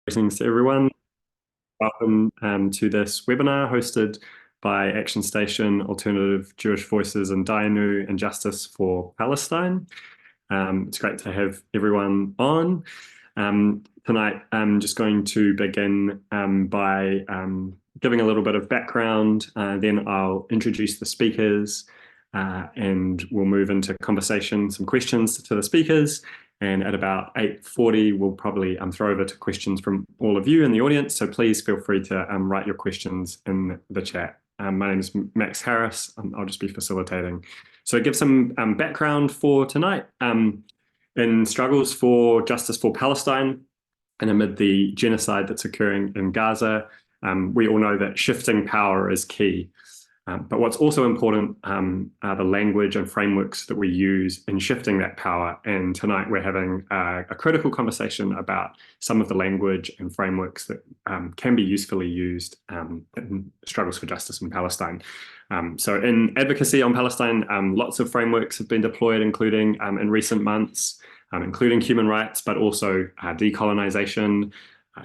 Greetings to everyone. Welcome to this webinar hosted by Action Station, Alternative Jewish Voices in Dayenu and Justice for Palestine. It's great to have everyone on. Tonight, I'm just going to begin by giving a little bit of background, then I'll introduce the speakers, and we'll move into conversation, some questions to the speakers. And at about 8:40, we'll probably throw over to questions from all of you in the audience. So please feel free to write your questions in the chat. My name is Max Harris. I'll just be facilitating. So give some background for tonight. In struggles for justice for Palestine and amid the genocide that's occurring in Gaza, we all know that shifting power is key. But what's also important are the language and frameworks that we use in shifting that power. And tonight we're having a critical conversation about some of the language and frameworks that can be usefully used in struggles for justice in Palestine. So in advocacy on Palestine, lots of frameworks have been deployed, including in recent months, including human rights, but also decolonization,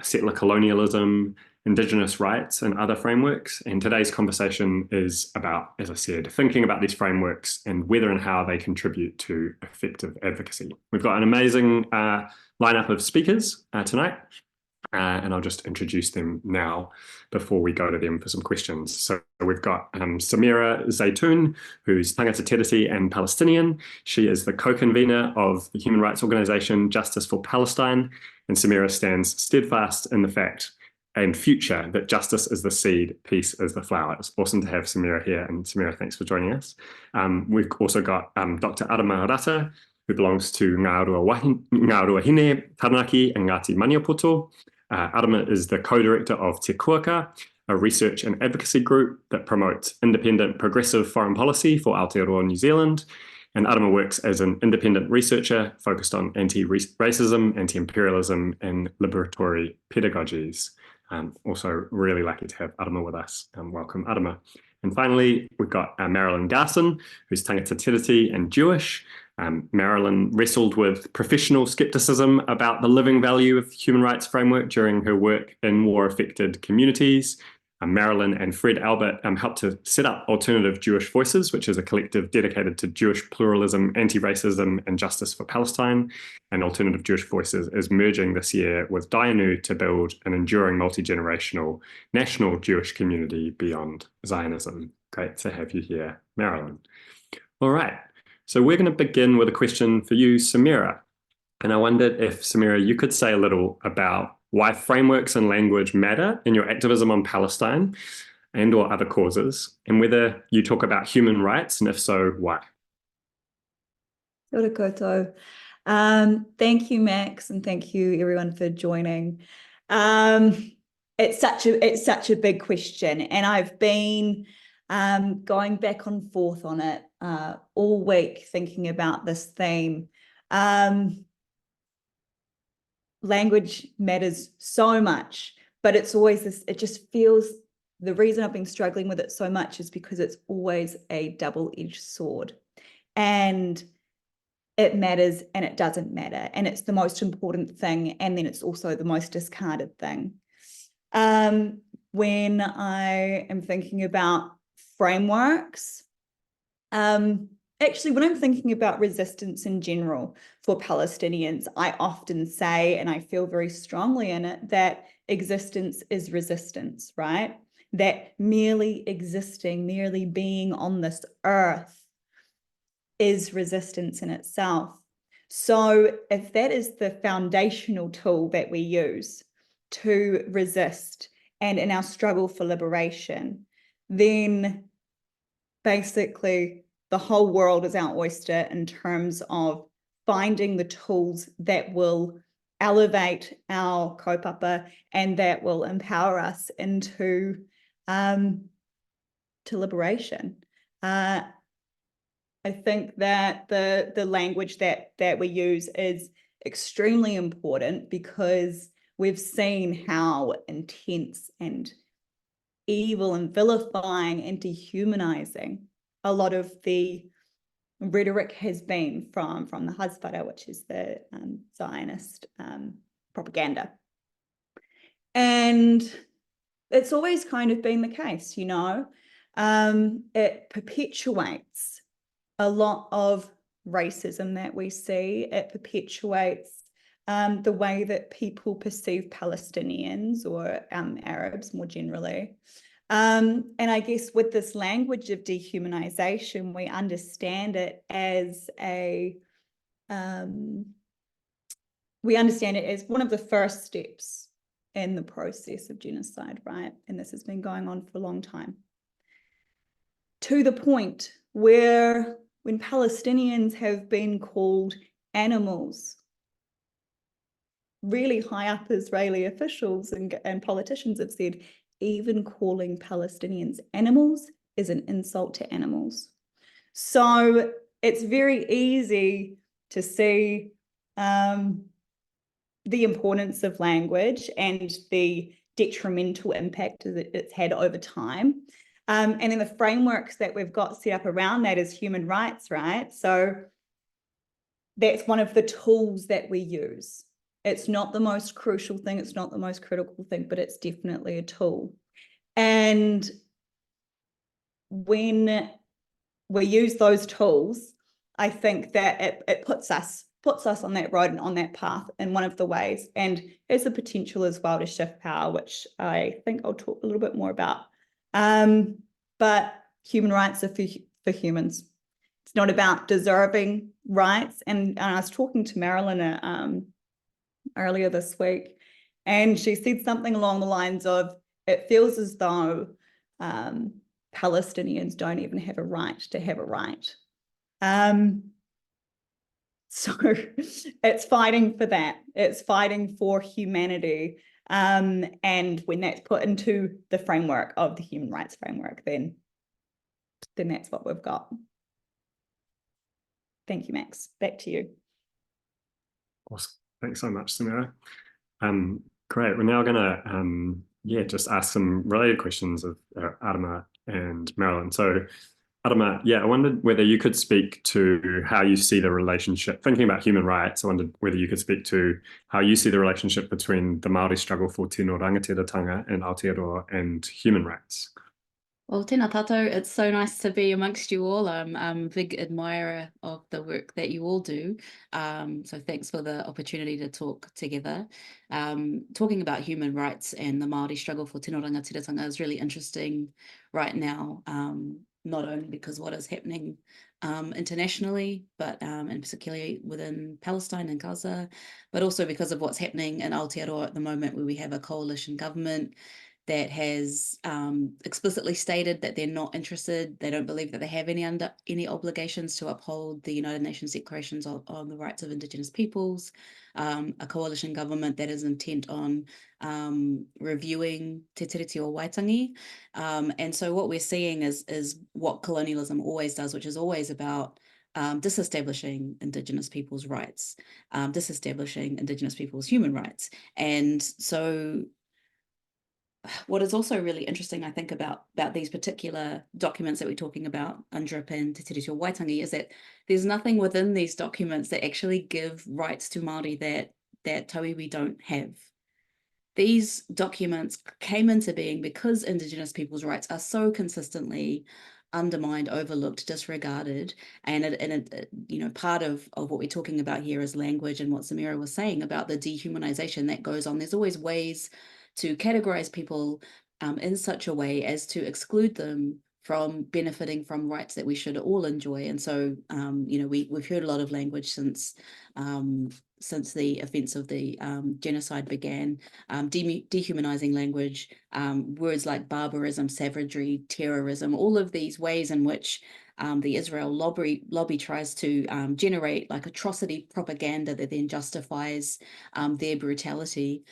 settler colonialism, Indigenous rights and other frameworks. And today's conversation is about, as I said, thinking about these frameworks and whether and how they contribute to effective advocacy. We've got an amazing lineup of speakers tonight, and I'll just introduce them now before we go to them for some questions. So we've got Samira Zaytoun, who's Tangata Tiriti and Palestinian. She is the co-convener of the human rights organization Justice for Palestine, and Samira stands steadfast in the fact and future that justice is the seed, peace is the flower. It's awesome to have Samira here, and Samira, thanks for joining us. We've also got Dr. Adama Rata, who belongs to Ngāruawahine Taranaki and Ngāti Maniapoto. Adama is the co-director of Te Kuaka, a research and advocacy group that promotes independent progressive foreign policy for Aotearoa New Zealand. And Adama works as an independent researcher focused on anti-racism, anti-imperialism, and liberatory pedagogies. Also really lucky to have Adama with us. Welcome, Adama. And finally, we've got Marilyn Garson, who's Tangata Tiriti and Jewish. Marilyn wrestled with professional skepticism about the living value of the human rights framework during her work in war-affected communities. Marilyn and Fred Albert helped to set up Alternative Jewish Voices, which is a collective dedicated to Jewish pluralism, anti-racism, and justice for Palestine. And Alternative Jewish Voices is merging this year with Dayenu to build an enduring multi-generational national Jewish community beyond Zionism. Great to have you here, Marilyn. All right, so we're going to begin with a question for you, Samira. And I wondered if, Samira, you could say a little about why frameworks and language matter in your activism on Palestine and or other causes, and whether you talk about human rights, and if so, why? Kia ora koutou. Thank you, Max, and thank you everyone for joining. It's such a big question, and I've been going back and forth on it all week thinking about this theme. Language matters so much, but it's always this, it just feels, the reason I've been struggling with it so much is because it's always a double-edged sword, and it matters and it doesn't matter, and it's the most important thing, and then it's also the most discarded thing. When I am thinking about frameworks, actually, when I'm thinking about resistance in general for Palestinians, I often say, and I feel very strongly in it, that existence is resistance, right? That merely existing, merely being on this earth is resistance in itself. So if that is the foundational tool that we use to resist and in our struggle for liberation, then basically the whole world is our oyster in terms of finding the tools that will elevate our kaupapa and that will empower us into to liberation. I think that the language that we use is extremely important because we've seen how intense and evil and vilifying and dehumanizing a lot of the rhetoric has been from the Hasbara, which is the Zionist propaganda. And it's always kind of been the case, you know. It perpetuates a lot of racism that we see. It perpetuates the way that people perceive Palestinians or Arabs more generally. And I guess with this language of dehumanization, we understand it as we understand it as one of the first steps in the process of genocide, right? And this has been going on for a long time. To the point where when Palestinians have been called animals, really high up Israeli officials and politicians have said, even calling Palestinians animals is an insult to animals. So it's very easy to see the importance of language and the detrimental impact that it's had over time. And then the frameworks that we've got set up around that is human rights, right? So that's one of the tools that we use. It's not the most crucial thing, it's not the most critical thing, but it's definitely a tool. And when we use those tools, I think that it puts us on that road and on that path in one of the ways, and has the potential as well to shift power, which I think I'll talk a little bit more about. But human rights are for humans. It's not about deserving rights. And I was talking to Marilyn earlier this week, and she said something along the lines of, it feels as though Palestinians don't even have a right to have a right. So it's fighting for that. It's fighting for humanity. And when that's put into the framework of the human rights framework, then that's what we've got. Thank you, Max. Back to you. Awesome. Thanks so much, Samira. Great. We're now going to just ask some related questions of Adama and Marilyn. So Adama, I wondered whether you could speak to how you see the relationship, thinking about human rights, I wondered whether you could speak to how you see the relationship between the Māori struggle for tino rangatiratanga in Aotearoa and human rights. Well, tēnā tātou, it's so nice to be amongst you all. I'm a big admirer of the work that you all do. So thanks for the opportunity to talk together. Talking about human rights and the Māori struggle for tino rangatiratanga is really interesting right now, not only because what is happening internationally, but and particularly within Palestine and Gaza, but also because of what's happening in Aotearoa at the moment, where we have a coalition government that has explicitly stated that they're not interested, they don't believe that they have any obligations to uphold the United Nations declarations on the rights of Indigenous peoples, a coalition government that is intent on reviewing Te Tiriti o Waitangi. And so what we're seeing is what colonialism always does, which is always about disestablishing Indigenous people's rights, disestablishing Indigenous people's human rights. And so what is also really interesting, I think, about these particular documents that we're talking about, UNDRIP and Te Tiriti o Waitangi, is that there's nothing within these documents that actually give rights to Māori that Tauiwi don't have. These documents came into being because Indigenous people's rights are so consistently undermined, overlooked, disregarded, and you know, part of what we're talking about here is language, and what Samira was saying about the dehumanization that goes on. There's always ways to categorize people in such a way as to exclude them from benefiting from rights that we should all enjoy. And so, you know, we've heard a lot of language since the events of the genocide began, dehumanizing language, words like barbarism, savagery, terrorism, all of these ways in which the Israel lobby tries to generate like atrocity propaganda that then justifies their brutality.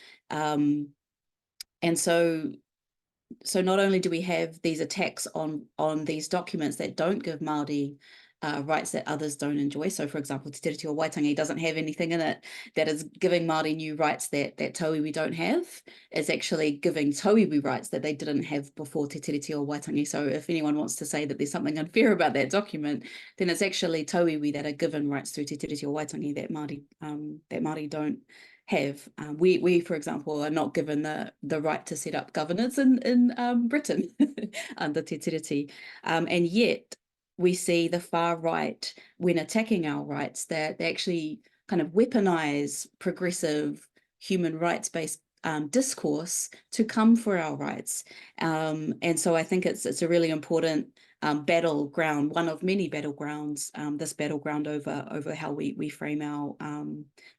And so not only do we have these attacks on these documents that don't give Māori rights that others don't enjoy. So, for example, Te Tiriti o Waitangi doesn't have anything in it that is giving Māori new rights that Tauiwi don't have. It's actually giving Tauiwi rights that they didn't have before Te Tiriti o Waitangi. So if anyone wants to say that there's something unfair about that document, then it's actually Tauiwi that are given rights through Te Tiriti o Waitangi that Māori don't have. We, for example, are not given the right to set up governance in Britain under Te Tiriti. And yet we see the far right, when attacking our rights, that they actually kind of weaponize progressive human rights-based discourse to come for our rights. And so I think it's a really important battleground, one of many battlegrounds, this battleground over how we frame our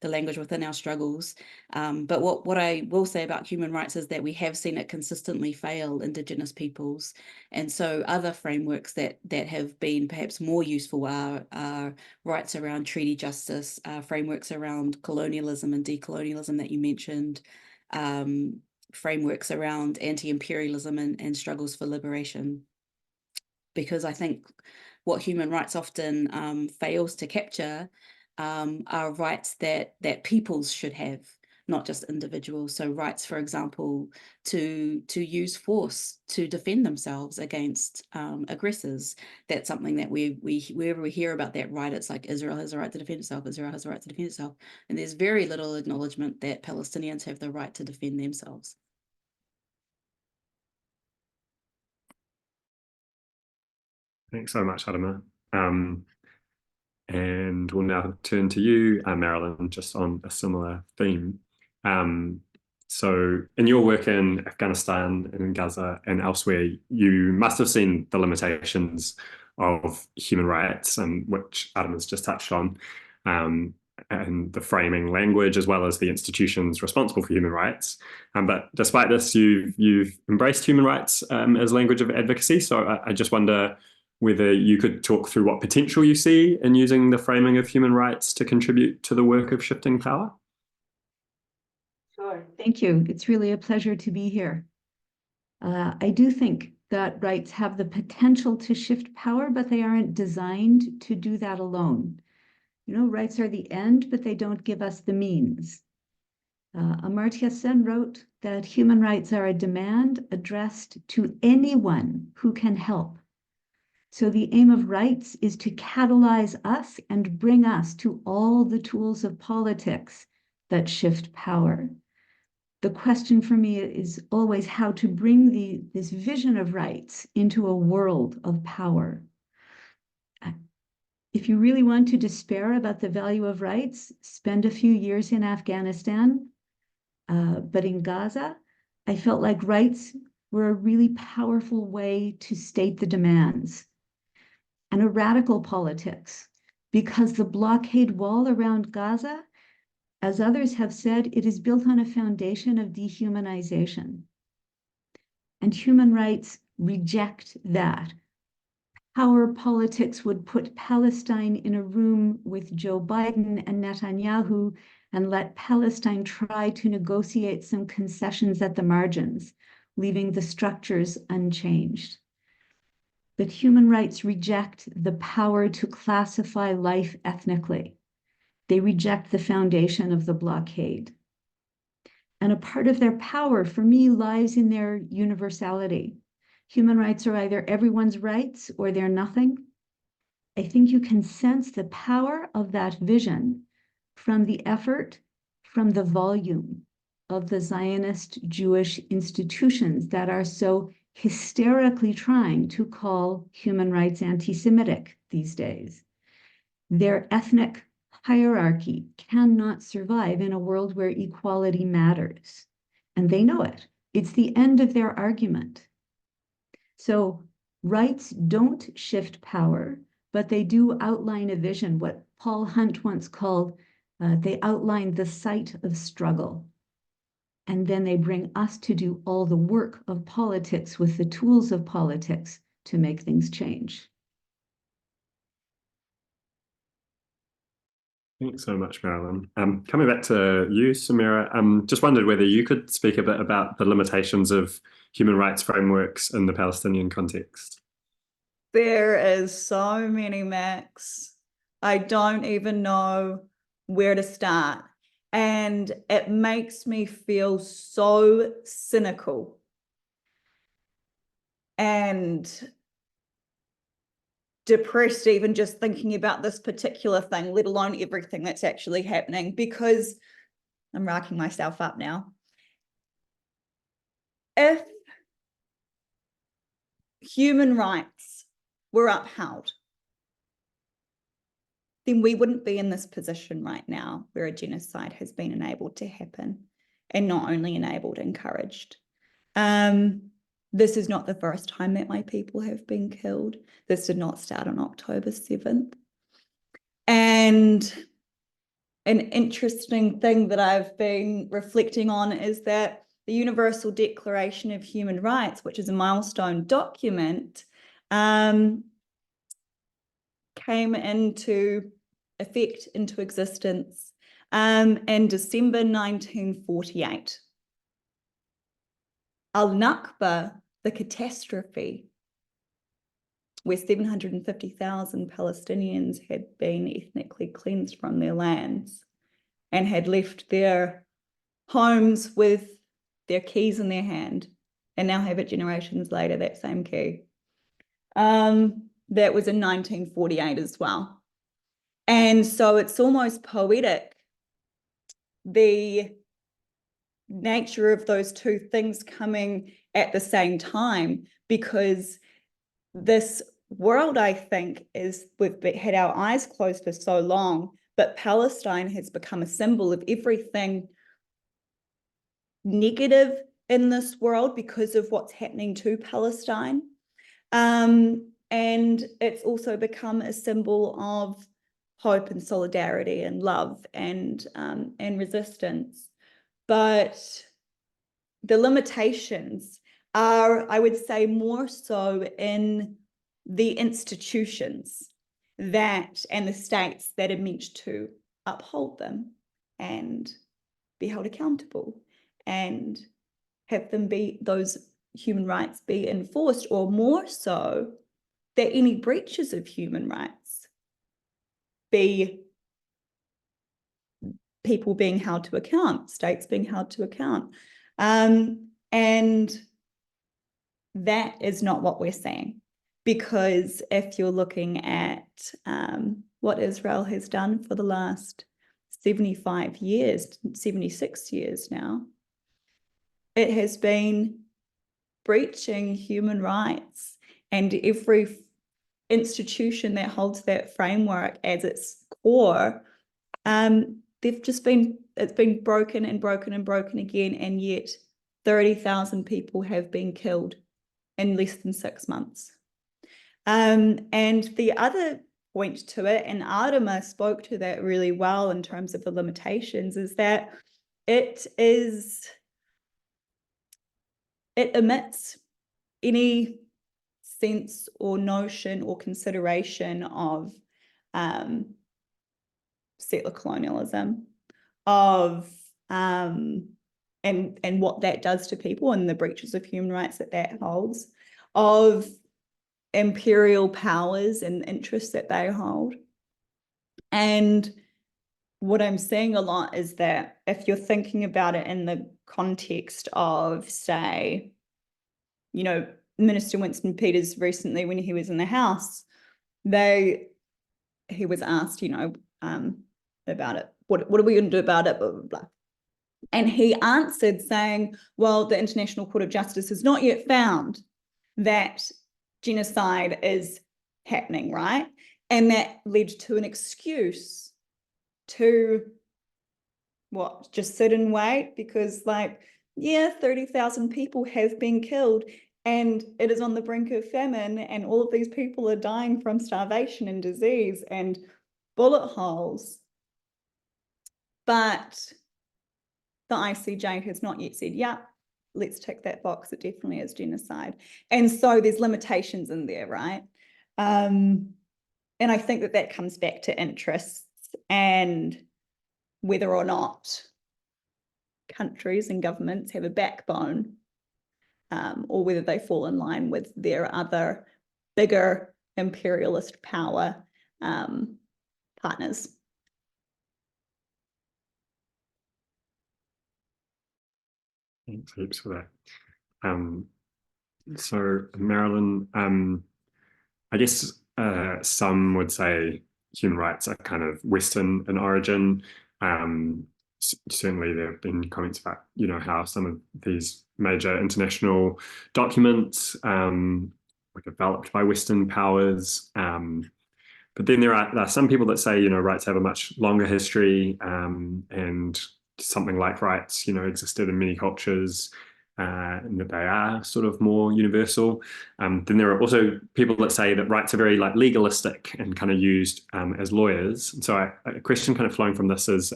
the language within our struggles. But what I will say about human rights is that we have seen it consistently fail Indigenous peoples. And so other frameworks that have been perhaps more useful are rights around treaty justice, frameworks around colonialism and decolonialism that you mentioned, frameworks around anti-imperialism and struggles for liberation. Because I think what human rights often fails to capture are rights that peoples should have, not just individuals. So rights, for example, to use force to defend themselves against aggressors. That's something that we wherever we hear about that right, it's like Israel has a right to defend itself, Israel has a right to defend itself. And there's very little acknowledgement that Palestinians have the right to defend themselves. Thanks so much, Adama. And we'll now turn to you, Marilyn, just on a similar theme. So in your work in Afghanistan and in Gaza and elsewhere, you must have seen the limitations of human rights, and which Adama's just touched on, and the framing language as well as the institutions responsible for human rights. But despite this, you've embraced human rights as language of advocacy. So I just wonder whether you could talk through what potential you see in using the framing of human rights to contribute to the work of shifting power. Sure, thank you. It's really a pleasure to be here. I do think that rights have the potential to shift power, but they aren't designed to do that alone. You know, rights are the end, but they don't give us the means. Amartya Sen wrote that human rights are a demand addressed to anyone who can help. So the aim of rights is to catalyze us and bring us to all the tools of politics that shift power. The question for me is always how to bring this vision of rights into a world of power. If you really want to despair about the value of rights, spend a few years in Afghanistan. But in Gaza, I felt like rights were a really powerful way to state the demands. And a radical politics, because the blockade wall around Gaza, as others have said, it is built on a foundation of dehumanization. And human rights reject that. Power politics would put Palestine in a room with Joe Biden and Netanyahu and let Palestine try to negotiate some concessions at the margins, leaving the structures unchanged. But human rights reject the power to classify life ethnically. They reject the foundation of the blockade. And a part of their power, for me, lies in their universality. Human rights are either everyone's rights or they're nothing. I think you can sense the power of that vision from the effort, from the volume of the Zionist Jewish institutions that are so hysterically trying to call human rights anti-Semitic these days. Their ethnic hierarchy cannot survive in a world where equality matters. And they know it. It's the end of their argument. So rights don't shift power, but they do outline a vision, what Paul Hunt once called, they outline the site of struggle. And then they bring us to do all the work of politics with the tools of politics to make things change. Thanks so much, Marilyn. Coming back to you, Samira, just wondered whether you could speak a bit about the limitations of human rights frameworks in the Palestinian context. There is so many, Max. I don't even know where to start. And it makes me feel so cynical. And depressed even just thinking about this particular thing, let alone everything that's actually happening, because I'm racking myself up now. If human rights were upheld, then we wouldn't be in this position right now where a genocide has been enabled to happen, and not only enabled, encouraged. This is not the first time that my people have been killed. This did not start on October 7th. And an interesting thing that I've been reflecting on is that the Universal Declaration of Human Rights, which is a milestone document, came into effect, into existence, in December 1948. Al-Nakba, the catastrophe, where 750,000 Palestinians had been ethnically cleansed from their lands and had left their homes with their keys in their hand, and now have it generations later, that same key. That was in 1948 as well. And so it's almost poetic, the nature of those two things coming at the same time, because this world, I think, is, we've had our eyes closed for so long, but Palestine has become a symbol of everything negative in this world because of what's happening to Palestine. And it's also become a symbol of hope and solidarity and love and resistance. But the limitations are, I would say, more so in the institutions that, and the states that are meant to uphold them and be held accountable and have them be, those human rights be enforced, or more so that any breaches of human rights be people being held to account, states being held to account. And that is not what we're seeing, because if you're looking at what Israel has done for the last 75 years, 76 years now, it has been breaching human rights, and every institution that holds that framework as its core, it's been broken and broken and broken again, and yet 30,000 people have been killed in less than 6 months. And the other point to it, and Artemis spoke to that really well in terms of the limitations, is that it omits any sense or notion or consideration of settler colonialism, of and what that does to people and the breaches of human rights that holds, of imperial powers and interests that they hold. And what I'm seeing a lot is that if you're thinking about it in the context of, say, you know, Minister Winston Peters recently, when he was in the House, he was asked, you know, about it. What are we going to do about it? Blah, blah, blah. And he answered saying, well, the International Court of Justice has not yet found that genocide is happening, right? And that led to an excuse to what, just sit and wait, because like, yeah, 30,000 people have been killed and it is on the brink of famine, and all of these people are dying from starvation and disease and bullet holes. But the ICJ has not yet said, yeah, let's tick that box, it definitely is genocide. And so there's limitations in there, right? And I think that that comes back to interests and whether or not countries and governments have a backbone, or whether they fall in line with their other bigger imperialist power partners. Thanks heaps for that. So Marilyn, I guess some would say human rights are kind of Western in origin. certainly there have been comments about, you know, how some of these major international documents were developed by Western powers. But then there are some people that say, you know, rights have a much longer history, and something like rights, you know, existed in many cultures, and that they are sort of more universal. Then there are also people that say that rights are very like legalistic and kind of used as lawyers. And so a question kind of flowing from this is,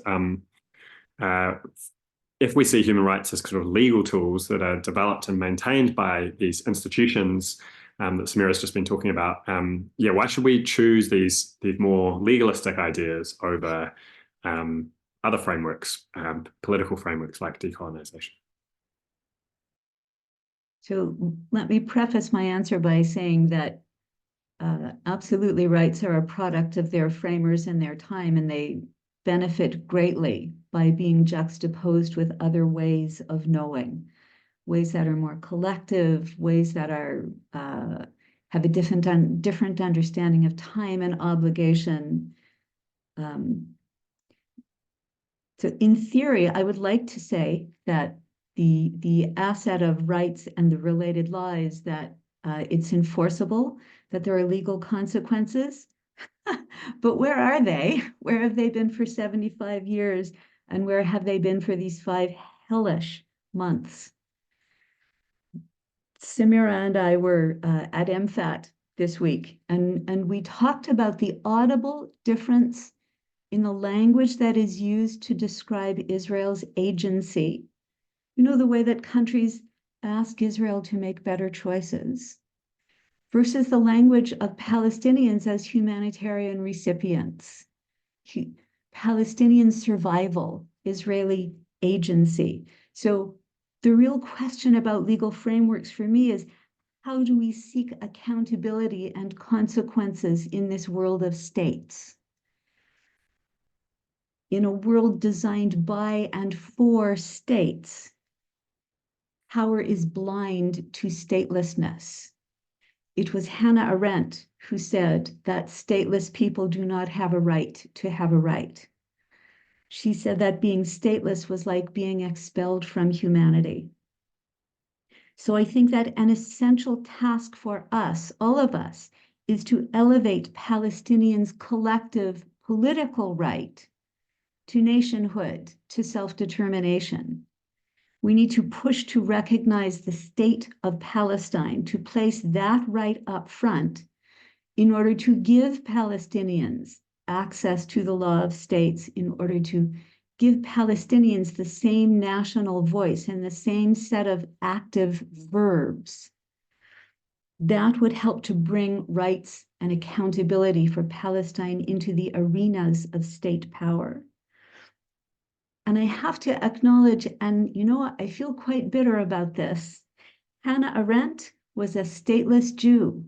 if we see human rights as sort of legal tools that are developed and maintained by these institutions that Samira's just been talking about, yeah, why should we choose these more legalistic ideas over other frameworks, political frameworks like decolonization? So let me preface my answer by saying that absolutely rights are a product of their framers and their time, and they benefit greatly by being juxtaposed with other ways of knowing, ways that are more collective, ways that are have a different understanding of time and obligation. So in theory, I would like to say that the asset of rights and the related law is that it's enforceable, that there are legal consequences. But where are they? Where have they been for 75 years? And where have they been for these 5 hellish months? Samira and I were at MFAT this week, and we talked about the audible difference in the language that is used to describe Israel's agency. You know, the way that countries ask Israel to make better choices, versus the language of Palestinians as humanitarian recipients. Palestinian survival, Israeli agency. So the real question about legal frameworks for me is, how do we seek accountability and consequences in this world of states? In a world designed by and for states, power is blind to statelessness. It was Hannah Arendt who said that stateless people do not have a right to have a right. She said that being stateless was like being expelled from humanity. So I think that an essential task for us, all of us, is to elevate Palestinians' collective political right to nationhood, to self-determination. We need to push to recognize the state of Palestine, to place that right up front in order to give Palestinians access to the law of states, in order to give Palestinians the same national voice and the same set of active verbs. That would help to bring rights and accountability for Palestine into the arenas of state power. And I have to acknowledge, and you know, I feel quite bitter about this, Hannah Arendt was a stateless Jew.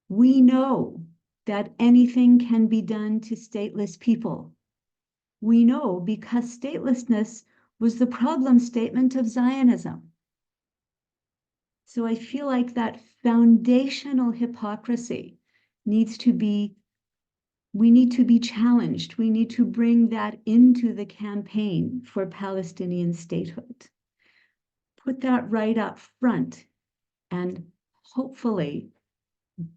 We know that anything can be done to stateless people. We know because statelessness was the problem statement of Zionism. So I feel like that foundational hypocrisy needs to be, we need to be challenged. We need to bring that into the campaign for Palestinian statehood. Put that right up front, and hopefully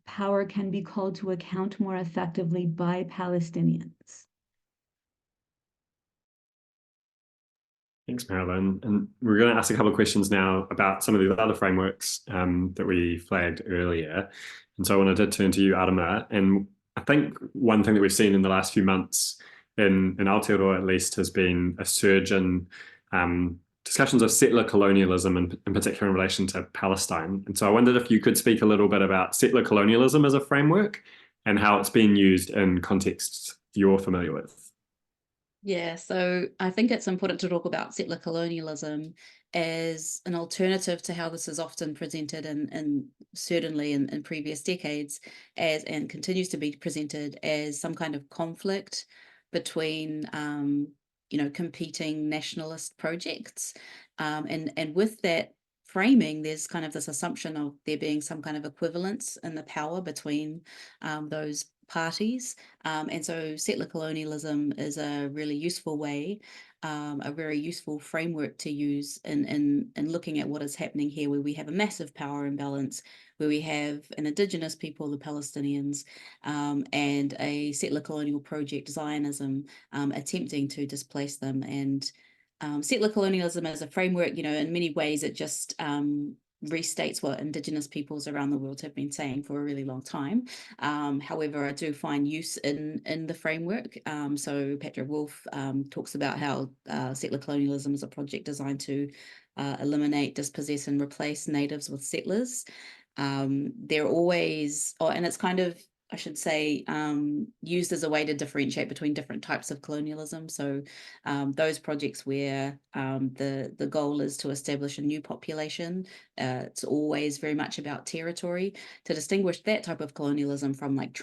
power can be called to account more effectively by Palestinians. Thanks, Marilyn. And we're going to ask a couple of questions now about some of the other frameworks that we flagged earlier. And so I wanted to turn to you, Arama. And I think one thing that we've seen in the last few months in Aotearoa, at least, has been a surge in discussions of settler colonialism, in particular in relation to Palestine. And so I wondered if you could speak a little bit about settler colonialism as a framework and how it's been used in contexts you're familiar with. Yeah, so I think it's important to talk about settler colonialism as an alternative to how this is often presented, and certainly in previous decades, as and continues to be presented as some kind of conflict between competing nationalist projects, and with that framing, there's kind of this assumption of there being some kind of equivalence in the power between those parties. And so settler colonialism is a really useful way, a very useful framework to use in looking at what is happening here, where we have a massive power imbalance, where we have an indigenous people, the Palestinians, and a settler colonial project, Zionism, attempting to displace them. And settler colonialism as a framework, in many ways, it just restates what indigenous peoples around the world have been saying for a really long time. However, I do find use in the framework. So Patrick Wolf talks about how settler colonialism is a project designed to eliminate, dispossess, and replace natives with settlers. They're always, and it's kind of, I should say, used as a way to differentiate between different types of colonialism. So those projects where the goal is to establish a new population, it's always very much about territory. To distinguish that type of colonialism from like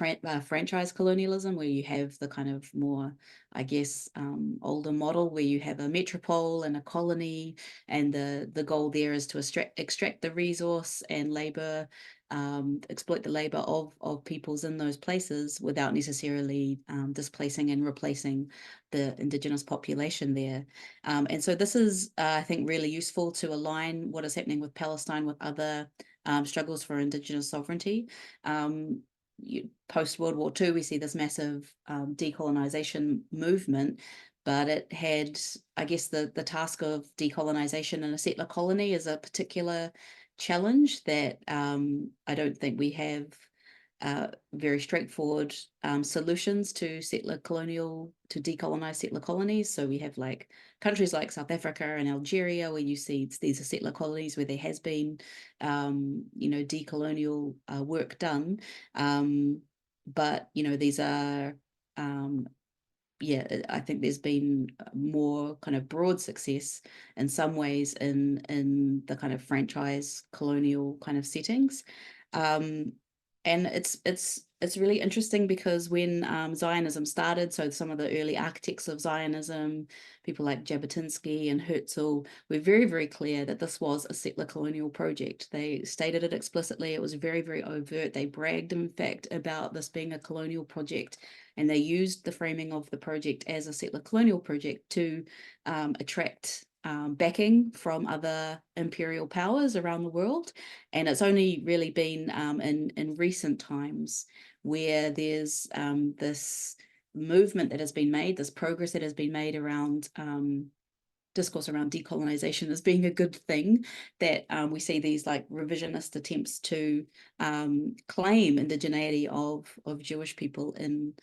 franchise colonialism, where you have the kind of more, I guess, older model where you have a metropole and a colony, and the goal there is to extract the resource and labor, exploit the labor of peoples in those places without necessarily displacing and replacing the indigenous population there. And so this is, I think, really useful to align what is happening with Palestine with other struggles for indigenous sovereignty. Post World War II, we see this massive decolonization movement, but it had, I guess, the task of decolonization in a settler colony is a particular challenge that I don't think we have very straightforward solutions to decolonize settler colonies. So we have like countries like South Africa and Algeria, where you see these are settler colonies where there has been decolonial work done, but these are I think there's been more kind of broad success in some ways in the kind of franchise colonial kind of settings. And it's really interesting because when Zionism started, so some of the early architects of Zionism, people like Jabotinsky and Herzl, were very, very clear that this was a settler colonial project. They stated it explicitly. It was very, very overt. They bragged, in fact, about this being a colonial project, and they used the framing of the project as a settler colonial project to attract backing from other imperial powers around the world. And it's only really been in recent times where there's this movement that has been made, this progress that has been made around discourse around decolonization as being a good thing, that we see these like revisionist attempts to claim indigeneity of Jewish people in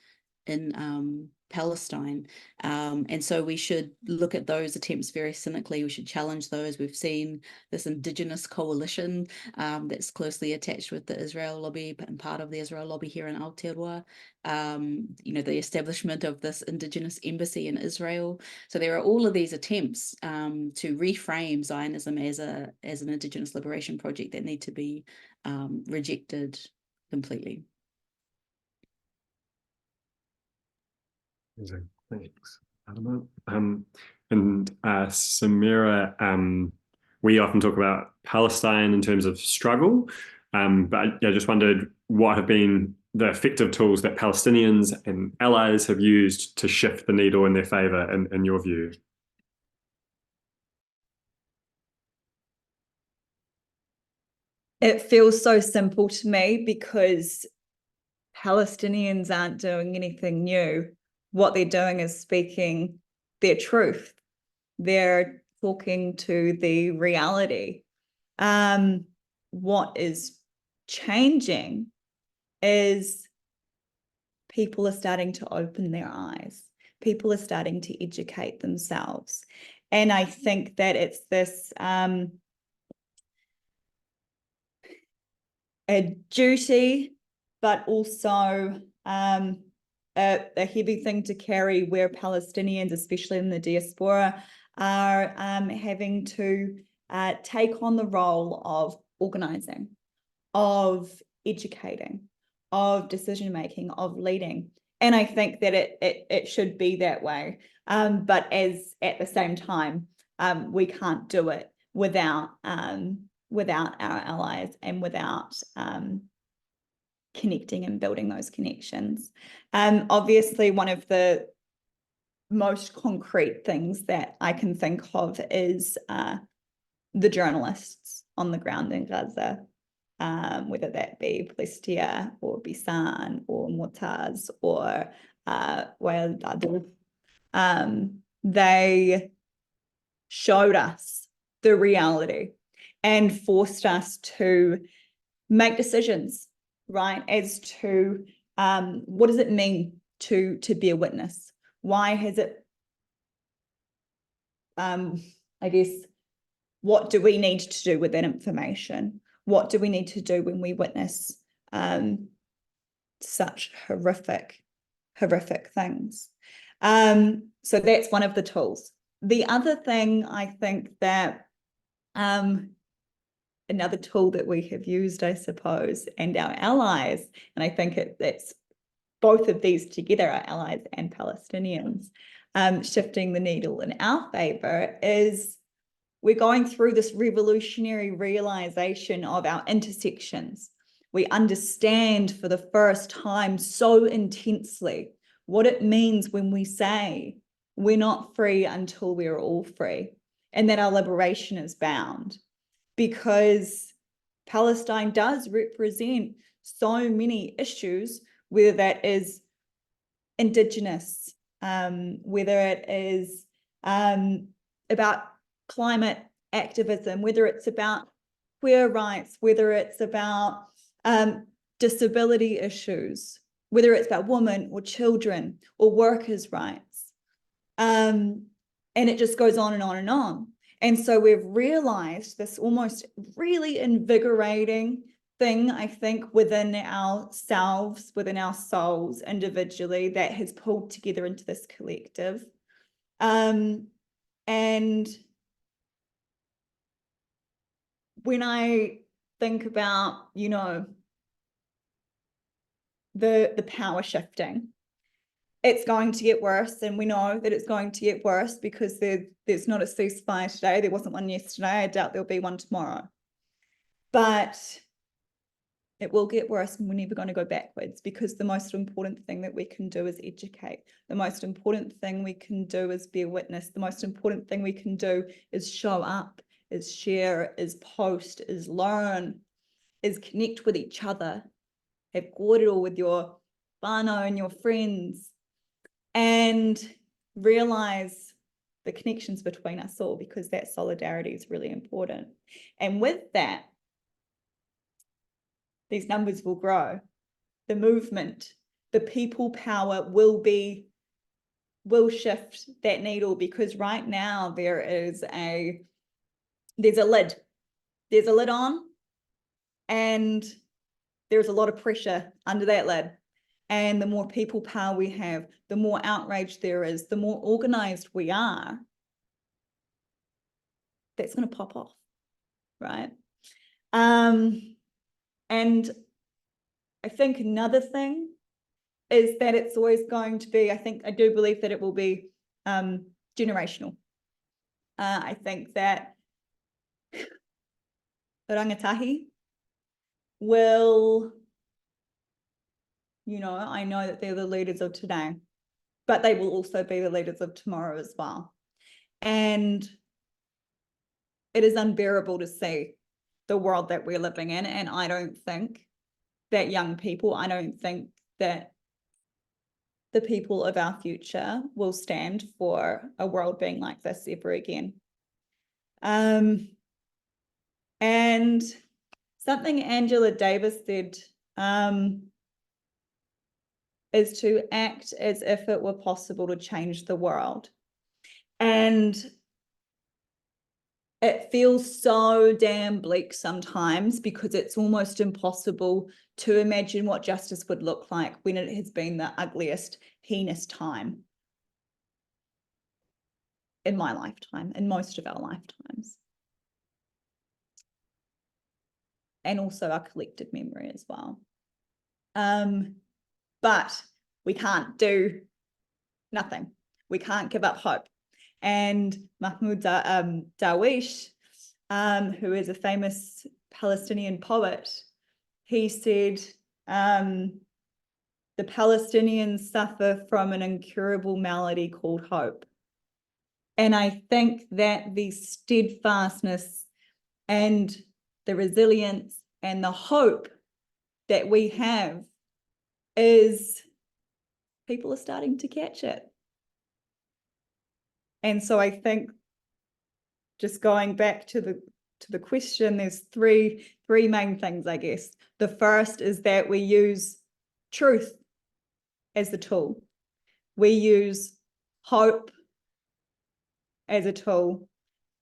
Palestine. And so we should look at those attempts very cynically. We should challenge those. We've seen this indigenous coalition that's closely attached with the Israel lobby and part of the Israel lobby here in Aotearoa. The establishment of this indigenous embassy in Israel. So there are all of these attempts to reframe Zionism as an indigenous liberation project that need to be rejected completely. Amazing. Thanks, Adama. And Samira, we often talk about Palestine in terms of struggle, but I just wondered what have been the effective tools that Palestinians and allies have used to shift the needle in their favor, in your view? It feels so simple to me because Palestinians aren't doing anything new. What they're doing is speaking their truth. They're talking to the reality. What is changing is people are starting to open their eyes. People are starting to educate themselves. And I think that it's this a duty, but also a heavy thing to carry, where Palestinians, especially in the diaspora, are having to take on the role of organizing, of educating, of decision-making, of leading. And I think that it should be that way. But at the same time, we can't do it without our allies and without connecting and building those connections. Obviously, one of the most concrete things that I can think of is the journalists on the ground in Gaza, whether that be Palestia or Bisan or Mu'taz or Wael Dahdouh. They showed us the reality and forced us to make decisions, right, as to what does it mean to be a witness? Why has it, I guess, what do we need to do with that information? What do we need to do when we witness such horrific things? So that's one of the tools. The other thing I think that another tool that we have used, I suppose, and our allies, and I think that's both of these together, our allies and Palestinians, shifting the needle in our favor, is we're going through this revolutionary realization of our intersections. We understand for the first time so intensely what it means when we say we're not free until we're all free, and that our liberation is bound, because Palestine does represent so many issues, whether that is Indigenous, whether it is about climate activism, whether it's about queer rights, whether it's about disability issues, whether it's about women or children or workers' rights. And it just goes on and on and on. And so we've realized this almost really invigorating thing, I think, within ourselves, within our souls individually, that has pulled together into this collective. And when I think about, you know, the power shifting, it's going to get worse, and we know that it's going to get worse because there's not a ceasefire today. There wasn't one yesterday. I doubt there'll be one tomorrow. But it will get worse, and we're never going to go backwards, because the most important thing that we can do is educate. The most important thing we can do is be a witness. The most important thing we can do is show up, is share, is post, is learn, is connect with each other, have kōrero with your whānau and your friends, and realize the connections between us all, because that solidarity is really important. And with that, these numbers will grow. The movement, the people power will shift that needle, because right now there's a lid. There's a lid on, and there's a lot of pressure under that lid. And the more people power we have, the more outrage there is, the more organized we are, that's going to pop off, right? And I think another thing is that it's always going to be, I do believe that it will be generational. I think that the rangatahi will, you know, I know that they're the leaders of today, but they will also be the leaders of tomorrow as well. And it is unbearable to see the world that we're living in. And I don't think that young people, I don't think that the people of our future will stand for a world being like this ever again. And something Angela Davis said is to act as if it were possible to change the world. And it feels so damn bleak sometimes, because it's almost impossible to imagine what justice would look like when it has been the ugliest, heinous time in my lifetime, in most of our lifetimes. And also our collective memory as well. But we can't do nothing. We can't give up hope. And Mahmoud Darwish, who is a famous Palestinian poet, he said, the Palestinians suffer from an incurable malady called hope. And I think that the steadfastness and the resilience and the hope that we have is people are starting to catch it. And so I think, just going back to the question, there's three main things, I guess. The first is that we use truth as the tool. We use hope as a tool,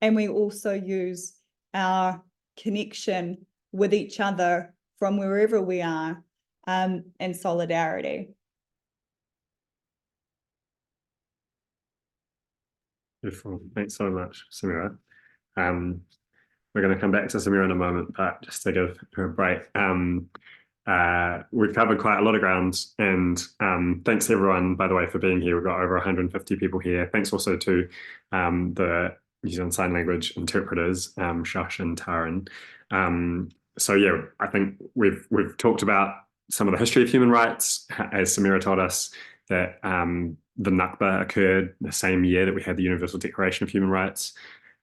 and we also use our connection with each other from wherever we are, and solidarity. Beautiful. Thanks so much, Samira. We're going to come back to Samira in a moment, but just to give her a break. We've covered quite a lot of ground, and thanks everyone, by the way, for being here. We've got over 150 people here. Thanks also to the New Zealand Sign Language interpreters, Shush and Taran. So yeah, I think we've talked about some of the history of human rights, as Samira told us that the Nakba occurred the same year that we had the Universal Declaration of Human Rights.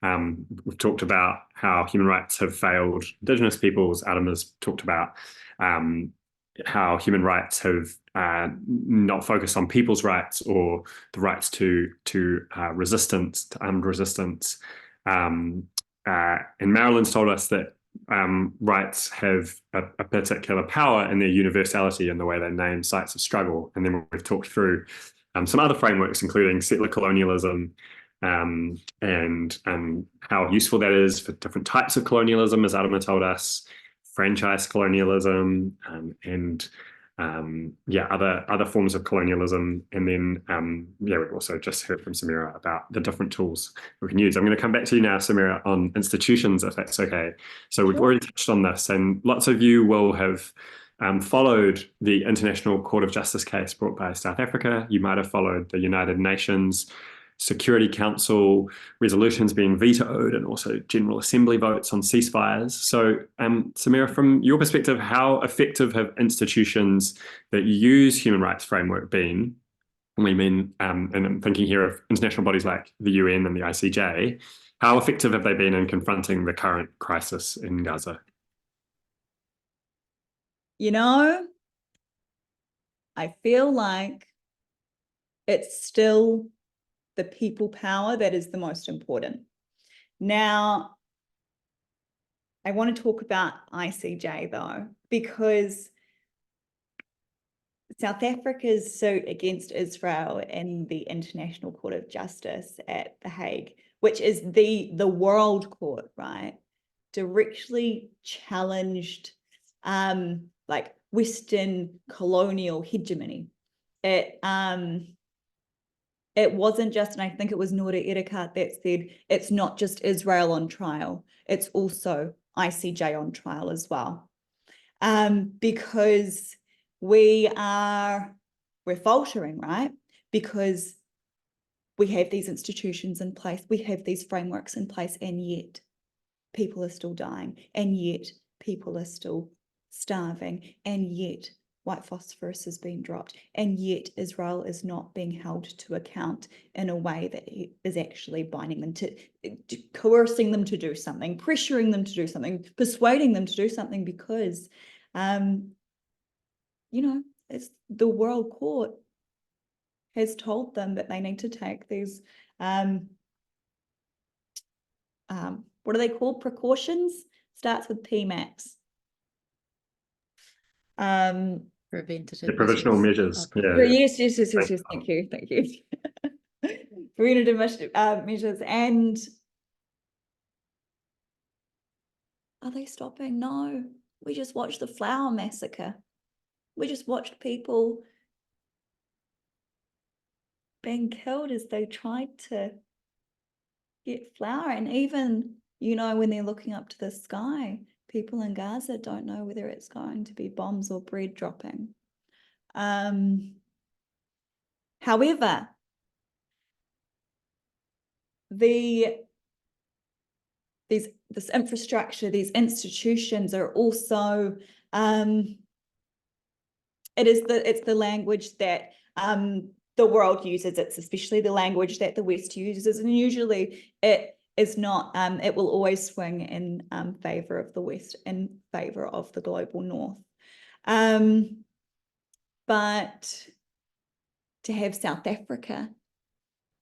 We've talked about how human rights have failed Indigenous peoples. Adam has talked about how human rights have not focused on people's rights or the rights to resistance, to armed resistance. And Marilyn's told us that rights have a particular power in their universality in the way they name sites of struggle. And then we've talked through some other frameworks, including settler colonialism, and how useful that is for different types of colonialism, as Adama told us, franchise colonialism, and other forms of colonialism. And then we've also just heard from Samira about the different tools we can use. I'm going to come back to you now, Samira, on institutions, if that's okay. So we've already touched on this, and lots of you will have followed the International Court of Justice case brought by South Africa. You might have followed the United Nations Security Council resolutions being vetoed, and also General Assembly votes on ceasefires. So Samira, from your perspective, how effective have institutions that use human rights framework been? And we mean, and I'm thinking here of international bodies like the UN and the ICJ, how effective have they been in confronting the current crisis in Gaza? You know, I feel like it's still the people power that is the most important. Now, I want to talk about ICJ though, because South Africa's suit against Israel in the International Court of Justice at The Hague, which is the world court, right, directly challenged like Western colonial hegemony. It wasn't just, and I think it was Nora Erekat that said, it's not just Israel on trial, it's also ICJ on trial as well. Because we're faltering, right? Because we have these institutions in place, we have these frameworks in place, and yet people are still dying, and yet people are still starving, and yet white phosphorus is being dropped, and yet Israel is not being held to account in a way that is actually binding them to coercing them to do something, pressuring them to do something, persuading them to do something, because it's the World Court has told them that they need to take these what are they called? Precautions? Starts with PMAX. Preventative The provisional measures. Yes. Thank you. Preventative measures. And are they stopping? No. We just watched the flower massacre. We just watched people being killed as they tried to get flour. And even, when they're looking up to the sky, people in Gaza don't know whether it's going to be bombs or bread dropping. However, this infrastructure, these institutions are also it's the language that the world uses. It's especially the language that the West uses, and usually it is not. It will always swing in favor of the West, in favor of the global North. But to have South Africa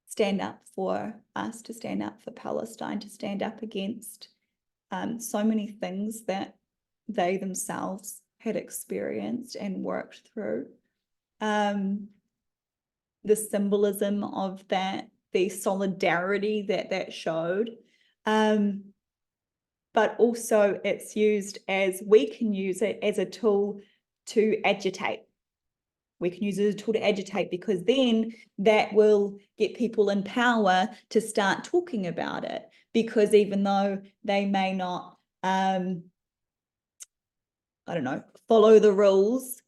stand up for us, to stand up for Palestine, to stand up against so many things that they themselves had experienced and worked through. The symbolism of that, the solidarity that showed, but also it's used as, we can use it as a tool to agitate. We can use it as a tool to agitate, because then that will get people in power to start talking about it, because even though they may not, I don't know, follow the rules,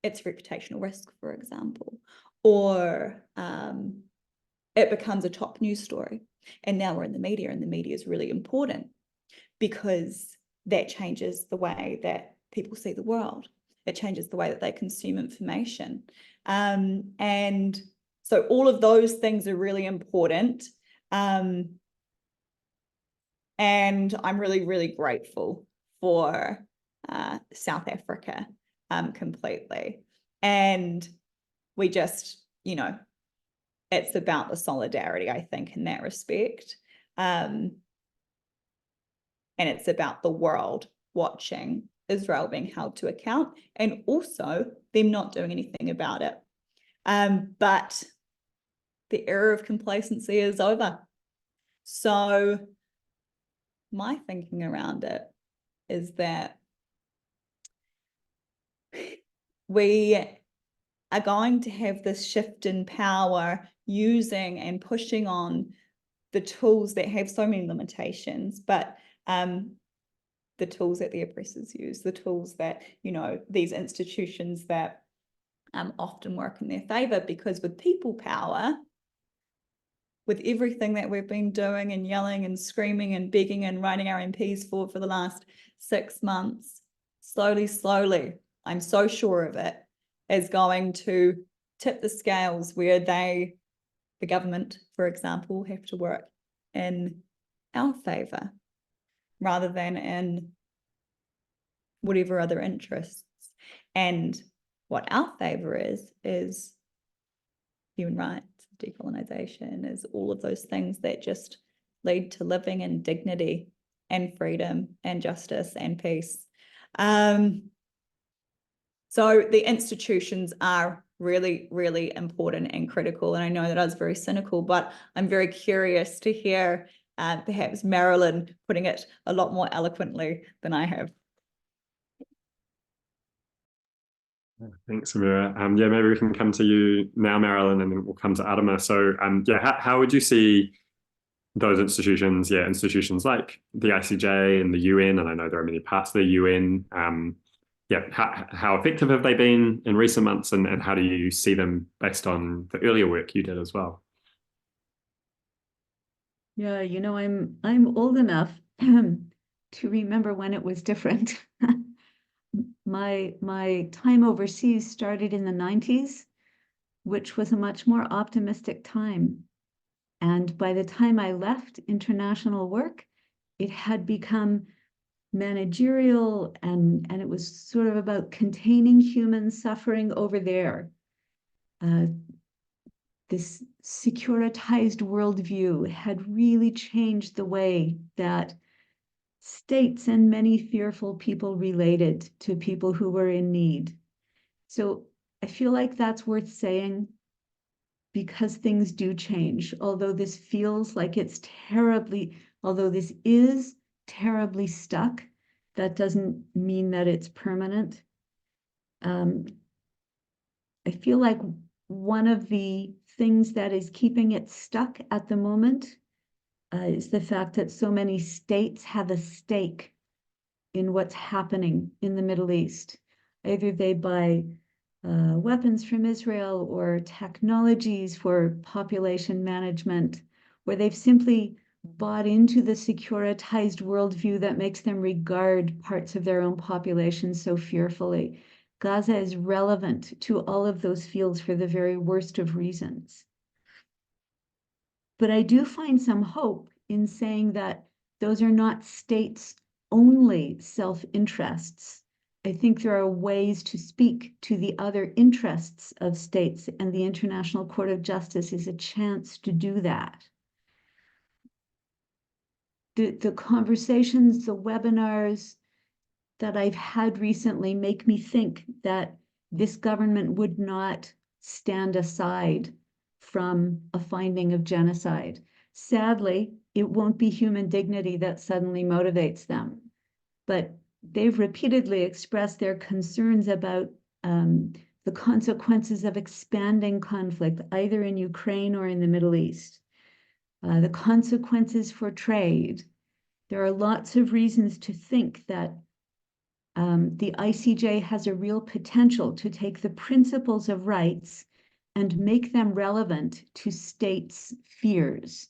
it's reputational risk, for example, or it becomes a top news story. And now we're in the media, and the media is really important because that changes the way that people see the world. It changes the way that they consume information. And so all of those things are really important. And I'm really, really grateful for South Africa completely. And we just, you know, it's about the solidarity, I think, in that respect. And it's about the world watching Israel being held to account, and also them not doing anything about it. But the era of complacency is over. So my thinking around it is that we are going to have this shift in power, using and pushing on the tools that have so many limitations, but the tools that the oppressors use, the tools that, you know, these institutions that often work in their favor. Because with people power, with everything that we've been doing and yelling and screaming and begging and writing our MPs for the last 6 months, slowly, I'm so sure of it, is going to tip the scales where the government, for example, have to work in our favor rather than in whatever other interests. And what our favor is human rights, decolonization, is all of those things that just lead to living in dignity and freedom and justice and peace. So the institutions are really, really important and critical. And I know that I was very cynical, but I'm very curious to hear perhaps Marilyn putting it a lot more eloquently than I have. Thanks, Amira. Yeah, maybe we can come to you now, Marilyn, and then we'll come to Adama. So yeah, how would you see those institutions, institutions like the ICJ and the UN, and I know there are many parts of the UN, how effective have they been in recent months, and how do you see them based on the earlier work you did as well? Yeah, you know, I'm old enough to remember when it was different. My time overseas started in the 90s, which was a much more optimistic time. And by the time I left international work, it had become managerial, and it was sort of about containing human suffering over there. This securitized worldview had really changed the way that states and many fearful people related to people who were in need. So I feel like that's worth saying, because things do change. Although this feels like it's although this is terribly stuck, that doesn't mean that it's permanent. I feel like one of the things that is keeping it stuck at the moment is the fact that so many states have a stake in what's happening in the Middle East. Either they buy weapons from Israel or technologies for population management, where they've simply bought into the securitized worldview that makes them regard parts of their own population so fearfully. Gaza is relevant to all of those fields for the very worst of reasons. But I do find some hope in saying that those are not states' only self-interests. I think there are ways to speak to the other interests of states, and the International Court of Justice is a chance to do that. The conversations, the webinars that I've had recently make me think that this government would not stand aside from a finding of genocide. Sadly, it won't be human dignity that suddenly motivates them, but they've repeatedly expressed their concerns about the consequences of expanding conflict, either in Ukraine or in the Middle East. The consequences for trade. There are lots of reasons to think that the ICJ has a real potential to take the principles of rights and make them relevant to states' fears.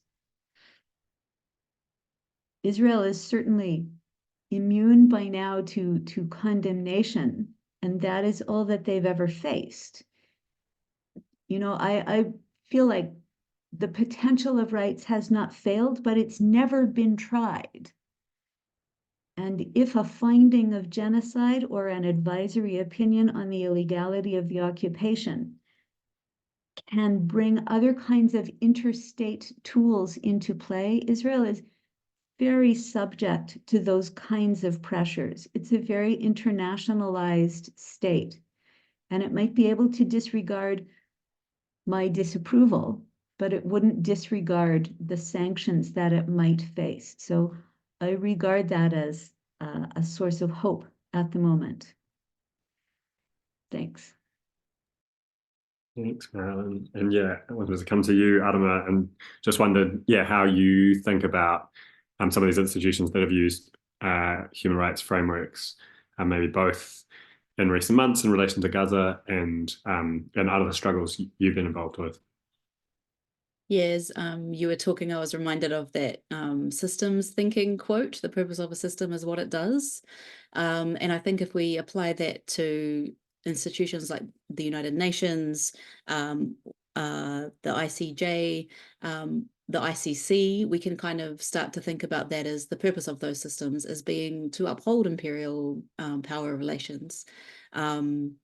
Israel is certainly immune by now to condemnation, and that is all that they've ever faced. You know, I feel like the potential of rights has not failed, but it's never been tried. And if a finding of genocide or an advisory opinion on the illegality of the occupation can bring other kinds of interstate tools into play, Israel is very subject to those kinds of pressures. It's a very internationalized state, and it might be able to disregard my disapproval, but it wouldn't disregard the sanctions that it might face. So I regard that as a source of hope at the moment. Thanks. Thanks, Marilyn. And yeah, I wanted to come to you, Adama, and just wondered, yeah, how you think about some of these institutions that have used human rights frameworks, maybe both in recent months in relation to Gaza and out of the struggles you've been involved with. Yes, you were talking, I was reminded of that systems thinking quote, the purpose of a system is what it does. And I think if we apply that to institutions like the United Nations, the ICJ, the ICC, we can kind of start to think about that as the purpose of those systems as being to uphold imperial power relations. I mean,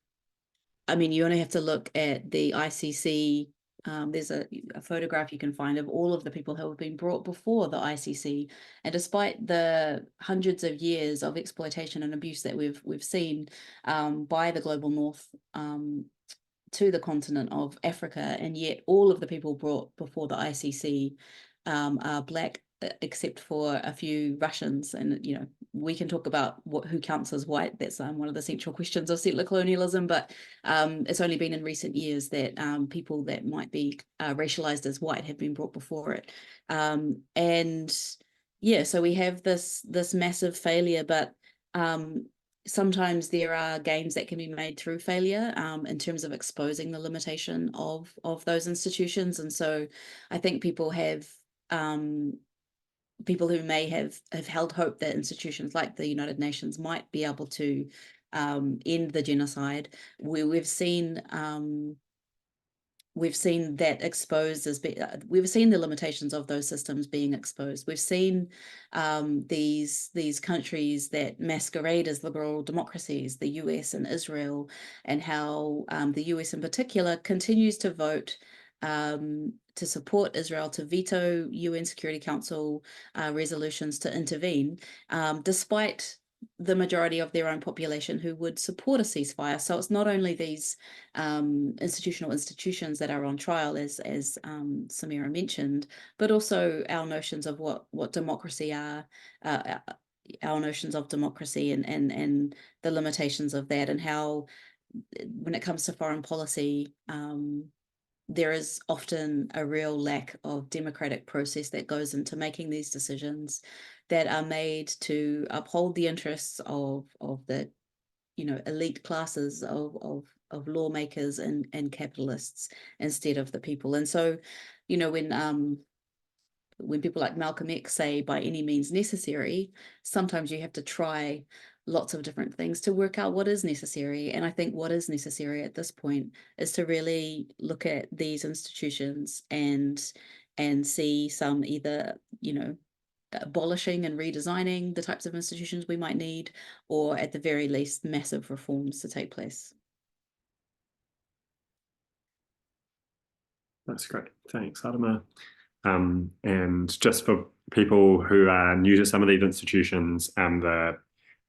you only have to look at the ICC. There's a photograph you can find of all of the people who have been brought before the ICC, and despite the hundreds of years of exploitation and abuse that we've seen by the global north to the continent of Africa, and yet all of the people brought before the ICC are Black, except for a few Russians. And you know, we can talk about who counts as white. That's one of the central questions of settler colonialism, but it's only been in recent years that people that might be racialized as white have been brought before it. And yeah, so we have this massive failure, but sometimes there are gains that can be made through failure in terms of exposing the limitation of those institutions. And so I think people have people who may have held hope that institutions like the United Nations might be able to end the genocide. We've seen that exposed as we've seen the limitations of those systems being exposed. We've seen these countries that masquerade as liberal democracies, the US and Israel, and how the US in particular continues to vote to support Israel, to veto UN Security Council resolutions to intervene, despite the majority of their own population who would support a ceasefire. So it's not only these institutions that are on trial, as Samira mentioned, but also our notions of what democracy are, our notions of democracy and the limitations of that, and how when it comes to foreign policy, there is often a real lack of democratic process that goes into making these decisions that are made to uphold the interests of the, you know, elite classes of lawmakers and capitalists instead of the people. And so, you know, when when people like Malcolm X say by any means necessary, sometimes you have to try lots of different things to work out what is necessary. And I think what is necessary at this point is to really look at these institutions and see some either, abolishing and redesigning the types of institutions we might need, or at the very least, massive reforms to take place. That's great. Thanks, Adama. And just for people who are new to some of these institutions, the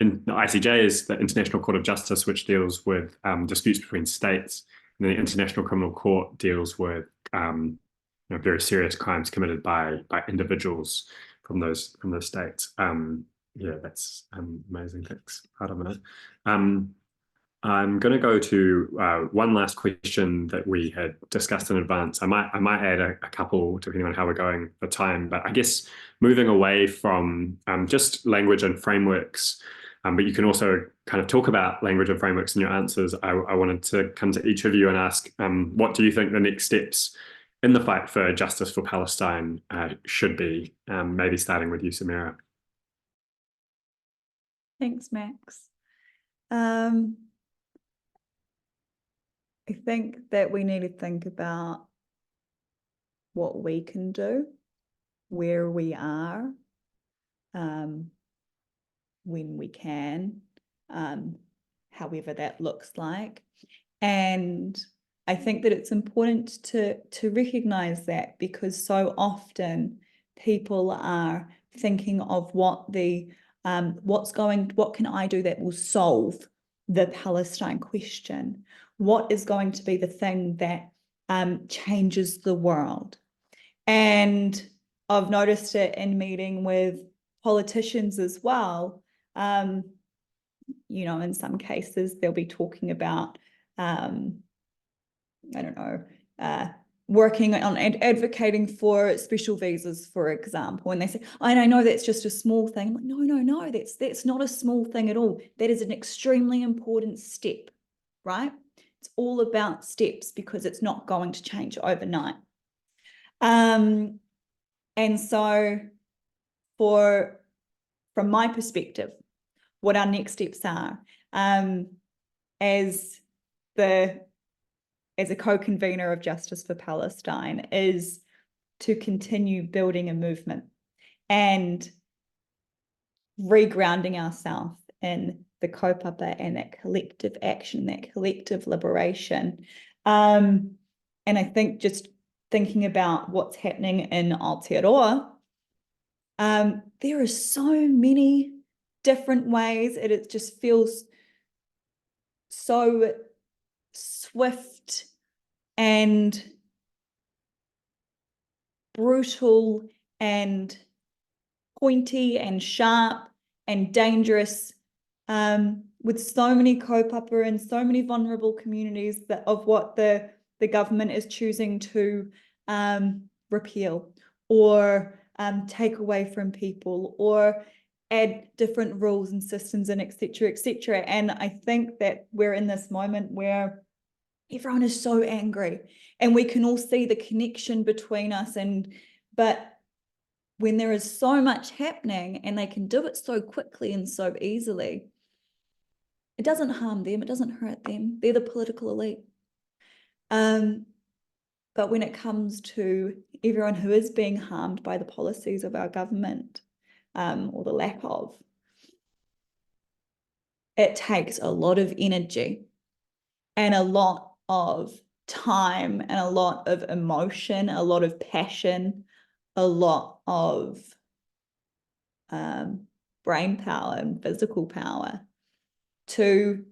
ICJ is the International Court of Justice, which deals with disputes between states. And the International Criminal Court deals with very serious crimes committed by individuals from those states. Yeah, that's amazing. Thanks, Adama. I'm going to go to one last question that we had discussed in advance. I might add a couple depending on how we're going for time, but I guess moving away from just language and frameworks, but you can also kind of talk about language and frameworks in your answers. I wanted to come to each of you and ask, what do you think the next steps in the fight for justice for Palestine should be? Maybe starting with you, Samira. Thanks, Max. I think that we need to think about what we can do, where we are, when we can, however that looks like. And I think that it's important to recognize that, because so often people are thinking of what can I do that will solve the Palestine question? What is going to be the thing that changes the world? And I've noticed it in meeting with politicians as well. In some cases, they'll be talking about, working on and advocating for special visas, for example. And they say, and I know that's just a small thing. I'm like, no, that's not a small thing at all. That is an extremely important step, right? It's all about steps, because it's not going to change overnight. And so from my perspective, what our next steps are, as a co-convener of Justice for Palestine, is to continue building a movement and regrounding ourselves in the kaupapa and that collective action, that collective liberation. And I think just thinking about what's happening in Aotearoa, there are so many different ways. It just feels so swift and brutal and pointy and sharp and dangerous, with so many kaupapa and so many vulnerable communities of what the government is choosing to repeal or take away from people, or add different rules and systems and et cetera. And I think that we're in this moment where everyone is so angry, and we can all see the connection between us. But when there is so much happening and they can do it so quickly and so easily, it doesn't harm them, it doesn't hurt them. They're the political elite. But when it comes to everyone who is being harmed by the policies of our government, or the lack of, it takes a lot of energy and a lot of time and a lot of emotion, a lot of passion, a lot of brain power and physical power to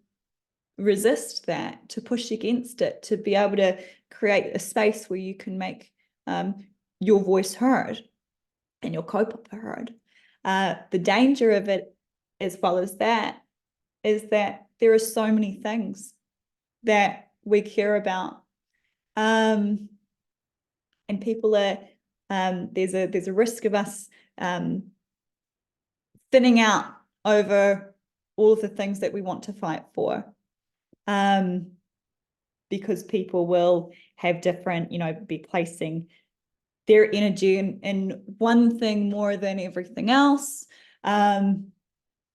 resist that, to push against it, to be able to create a space where you can make your voice heard and your kaupapa heard. The danger of it, as well as that, is that there are so many things that we care about, and people are, there's a risk of us thinning out over all of the things that we want to fight for, because people will have different, be placing their energy in one thing more than everything else,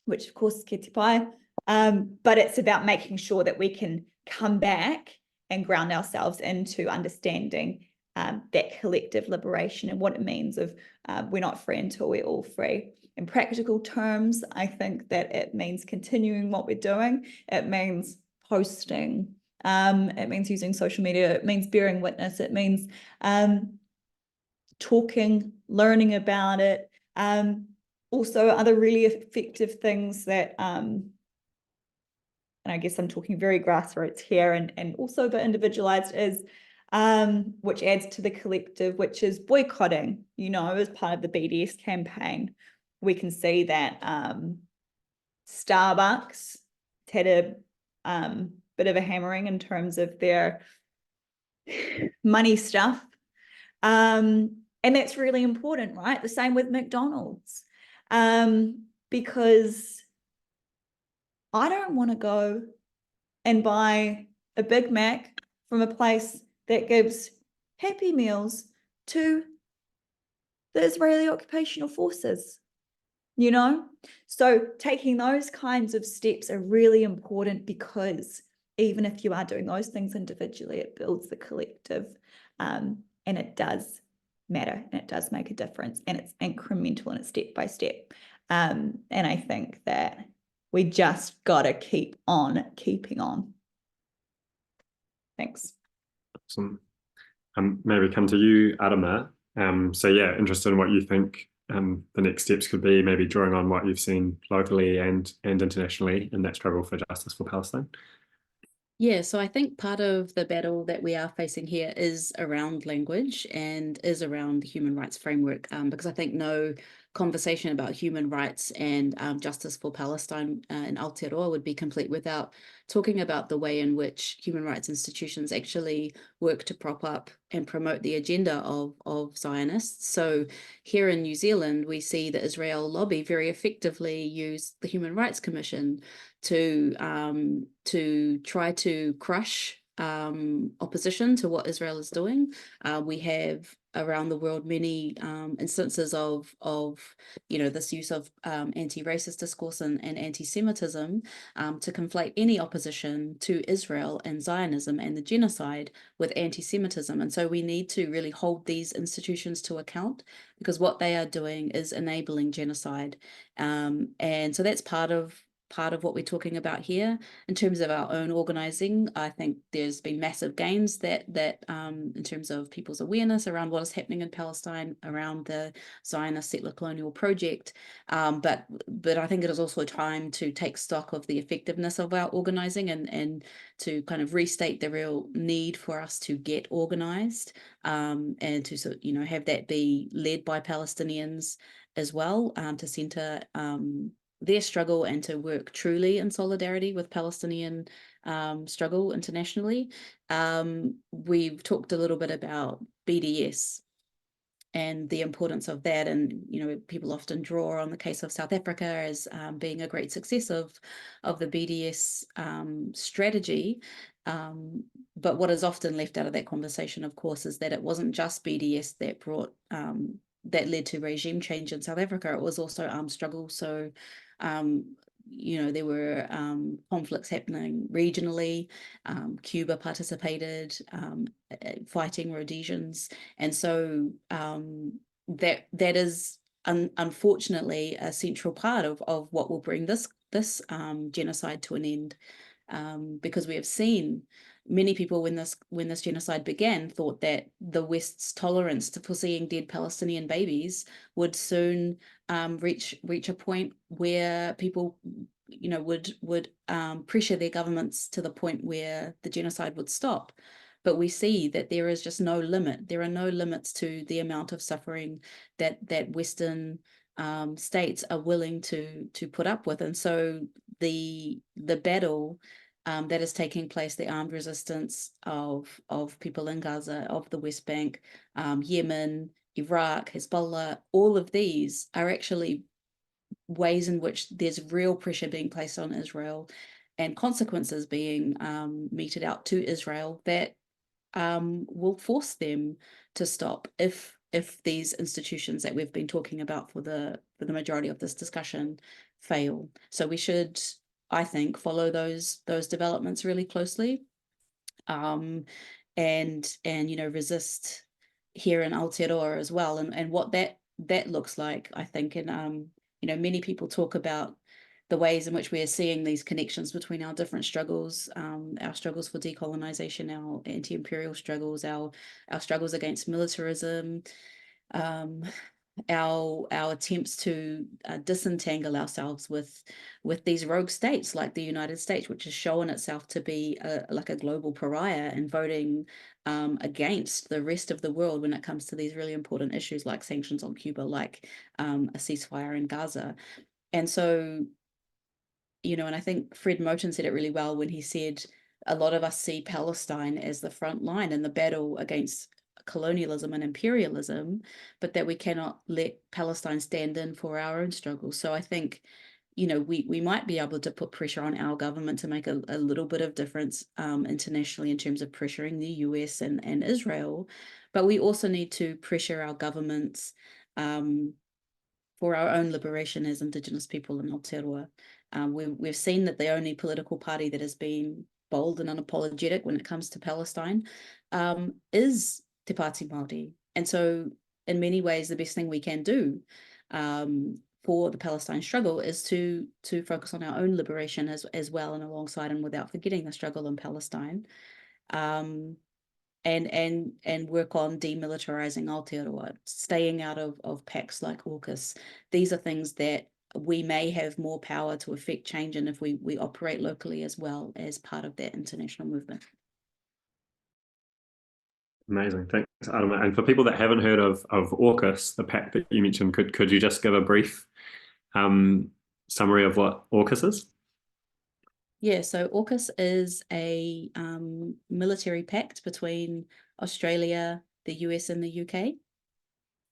which of course is Keti Pai. But it's about making sure that we can come back and ground ourselves into understanding that collective liberation and what it means of we're not free until we're all free. In practical terms, I think that it means continuing what we're doing. It means posting. It means using social media. It means bearing witness. It means talking, learning about it. Also, other really effective things that, and I guess I'm talking very grassroots here and also a bit individualized, is which adds to the collective, which is boycotting, as part of the BDS campaign. We can see that Starbucks had a bit of a hammering in terms of their money stuff. And that's really important, right? The same with McDonald's. Because I don't want to go and buy a Big Mac from a place that gives Happy Meals to the Israeli occupational forces, So taking those kinds of steps are really important, because even if you are doing those things individually, it builds the collective, and it does matter, and it does make a difference, and it's incremental and it's step by step. And I think that we just got to keep on keeping on. Thanks. Awesome. Maybe come to you, Adama. So yeah, interested in what you think the next steps could be, maybe drawing on what you've seen locally and internationally in that struggle for justice for Palestine. Yeah, so I think part of the battle that we are facing here is around language and is around the human rights framework, because I think no conversation about human rights and justice for Palestine in Aotearoa would be complete without talking about the way in which human rights institutions actually work to prop up and promote the agenda of Zionists. So here in New Zealand, we see the Israel lobby very effectively use the Human Rights Commission to try to crush opposition to what Israel is doing. We have around the world many instances of this use of anti-racist discourse and anti-Semitism to conflate any opposition to Israel and Zionism and the genocide with anti-Semitism. And so we need to really hold these institutions to account, because what they are doing is enabling genocide. And so that's part of what we're talking about here. In terms of our own organizing, I think there's been massive gains that in terms of people's awareness around what is happening in Palestine, around the Zionist settler colonial project. But I think it is also time to take stock of the effectiveness of our organizing and to kind of restate the real need for us to get organized, and to have that be led by Palestinians as well, to center their struggle and to work truly in solidarity with Palestinian struggle internationally. We've talked a little bit about BDS and the importance of that, and people often draw on the case of South Africa as being a great success of the BDS strategy. But what is often left out of that conversation, of course, is that it wasn't just BDS that brought that led to regime change in South Africa. It was also armed struggle. So there were conflicts happening regionally. Cuba participated, fighting Rhodesians, and so that is unfortunately a central part of what will bring this genocide to an end, because we have seen many people when this genocide began thought that the West's tolerance for seeing dead Palestinian babies would soon reach a point where people would pressure their governments to the point where the genocide would stop. But we see that there is just no limit. There are no limits to the amount of suffering that Western states are willing to put up with. And so the battle that is taking place, the armed resistance of people in Gaza, of the West Bank, Yemen, Iraq, Hezbollah, all of these are actually ways in which there's real pressure being placed on Israel and consequences being meted out to Israel that will force them to stop if if these institutions that we've been talking about for the majority of this discussion fail. So we should, I think, follow those developments really closely, and resist here in Aotearoa as well, and what that looks like, I think. And many people talk about the ways in which we are seeing these connections between our different struggles, our struggles for decolonization, our anti-imperial struggles, our struggles against militarism, our attempts to disentangle ourselves with these rogue states like the United States, which has shown itself to be like a global pariah, and voting against the rest of the world when it comes to these really important issues like sanctions on Cuba, like a ceasefire in Gaza. And so, and I think Fred Moten said it really well when he said a lot of us see Palestine as the front line in the battle against colonialism and imperialism, but that we cannot let Palestine stand in for our own struggles. So I think, we might be able to put pressure on our government to make a little bit of difference internationally in terms of pressuring the US and Israel, but we also need to pressure our governments for our own liberation as Indigenous people in Aotearoa. We've seen that the only political party that has been bold and unapologetic when it comes to Palestine is Te Pāti Māori. And so in many ways, the best thing we can do for the Palestine struggle is to focus on our own liberation as well, and alongside and without forgetting the struggle in Palestine. And work on demilitarizing Aotearoa, staying out of pacts like AUKUS. These are things that we may have more power to affect change in if we operate locally as well as part of that international movement. Amazing, thanks, Adama. And for people that haven't heard of AUKUS, the pact that you mentioned, could you just give a brief summary of what AUKUS is? Yeah, so AUKUS is a military pact between Australia, the US, and the UK.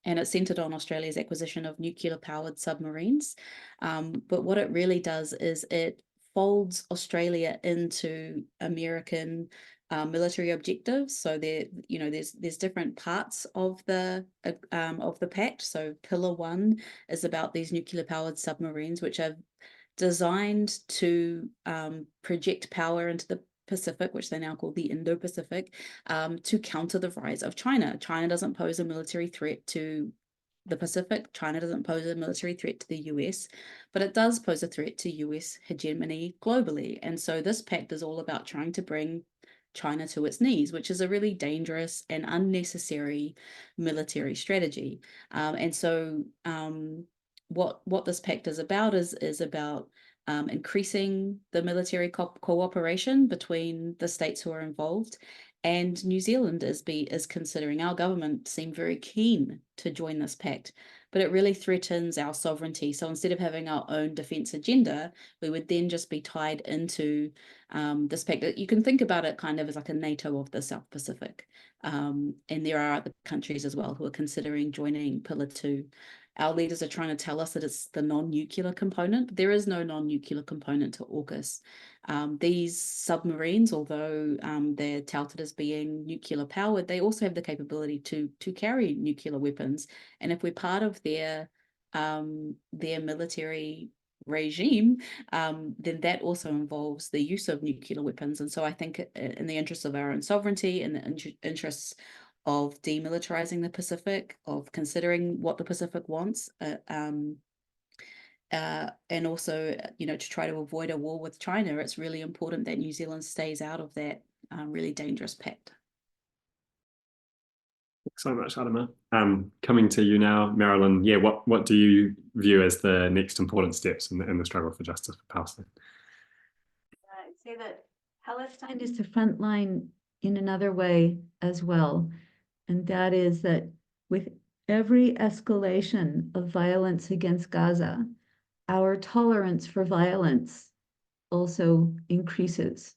And it's centered on Australia's acquisition of nuclear-powered submarines. But what it really does is it folds Australia into American military objectives. So there's different parts of the pact. So Pillar 1 is about these nuclear-powered submarines, which are designed to project power into the Pacific, which they now call the Indo-Pacific, to counter the rise of China. China doesn't pose a military threat to the Pacific. China doesn't pose a military threat to the US, but it does pose a threat to US hegemony globally. And so this pact is all about trying to bring China to its knees, which is a really dangerous and unnecessary military strategy. And so what this pact is about is about increasing the military cooperation between the states who are involved. And New Zealand is considering, our government seemed very keen to join this pact, but it really threatens our sovereignty. So instead of having our own defence agenda, we would then just be tied into this pact. You can think about it kind of as like a NATO of the South Pacific. And there are other countries as well who are considering joining Pillar 2. Our leaders are trying to tell us that it's the non-nuclear component, but there is no non-nuclear component to AUKUS. These submarines, although they're touted as being nuclear powered, they also have the capability to carry nuclear weapons. And if we're part of their military regime, then that also involves the use of nuclear weapons. And so I think in the interests of our own sovereignty and the interests of demilitarizing the Pacific, of considering what the Pacific wants, and also, to try to avoid a war with China, it's really important that New Zealand stays out of that really dangerous pact. Thanks so much, Adama. Coming to you now, Marilyn. Yeah, what do you view as the next important steps in the struggle for justice for Palestine? I'd say that Palestine is the front line in another way as well. And that is that with every escalation of violence against Gaza, our tolerance for violence also increases.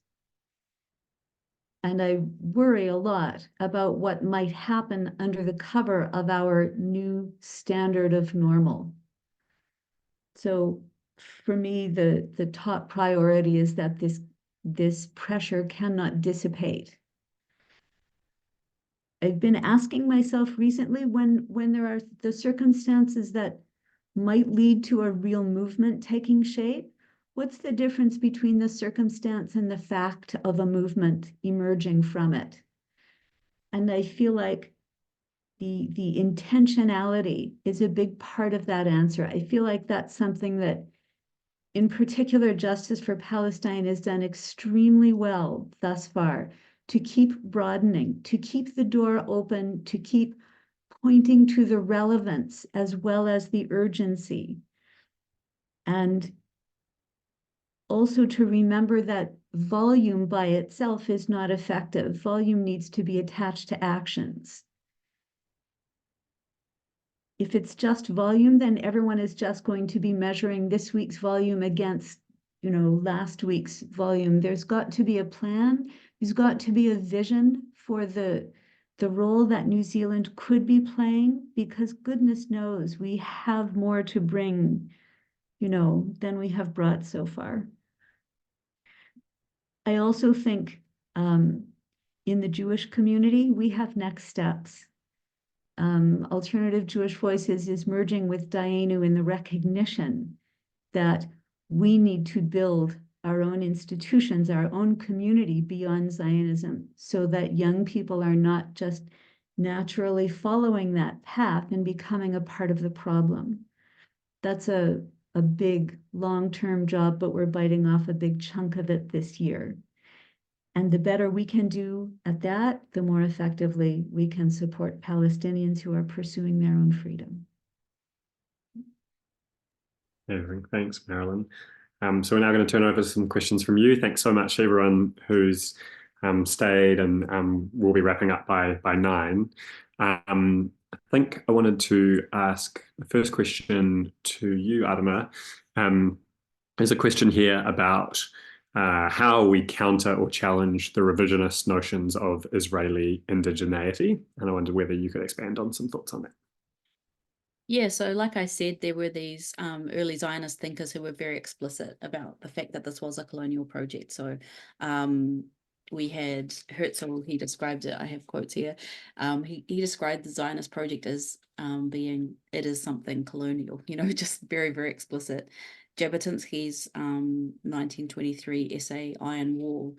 And I worry a lot about what might happen under the cover of our new standard of normal. So for me, the top priority is that this pressure cannot dissipate. I've been asking myself recently when there are the circumstances that might lead to a real movement taking shape, what's the difference between the circumstance and the fact of a movement emerging from it? And I feel like the intentionality is a big part of that answer. I feel like that's something that, in particular, Justice for Palestine has done extremely well thus far, to keep broadening, to keep the door open, to keep pointing to the relevance as well as the urgency. And also to remember that volume by itself is not effective. Volume needs to be attached to actions. If it's just volume, then everyone is just going to be measuring this week's volume against, last week's volume. There's got to be a plan. There's got to be a vision for the role that New Zealand could be playing, because goodness knows we have more to bring, than we have brought so far. I also think in the Jewish community, we have next steps. Alternative Jewish Voices is merging with Dayenu in the recognition that we need to build our own institutions, our own community beyond Zionism, so that young people are not just naturally following that path and becoming a part of the problem. That's a big long-term job, but we're biting off a big chunk of it this year. And the better we can do at that, the more effectively we can support Palestinians who are pursuing their own freedom. Thanks, Marilyn. So we're now going to turn over some questions from you. Thanks so much, everyone who's stayed, and we'll be wrapping up by 9. I think I wanted to ask the first question to you, Adama. There's a question here about how we counter or challenge the revisionist notions of Israeli indigeneity. And I wonder whether you could expand on some thoughts on that. Yeah, so like I said, there were these early Zionist thinkers who were very explicit about the fact that this was a colonial project. So we had Herzl, he described it, I have quotes here, he described the Zionist project as being, it is something colonial, just very, very explicit. Jabotinsky's 1923 essay, Iron Wall,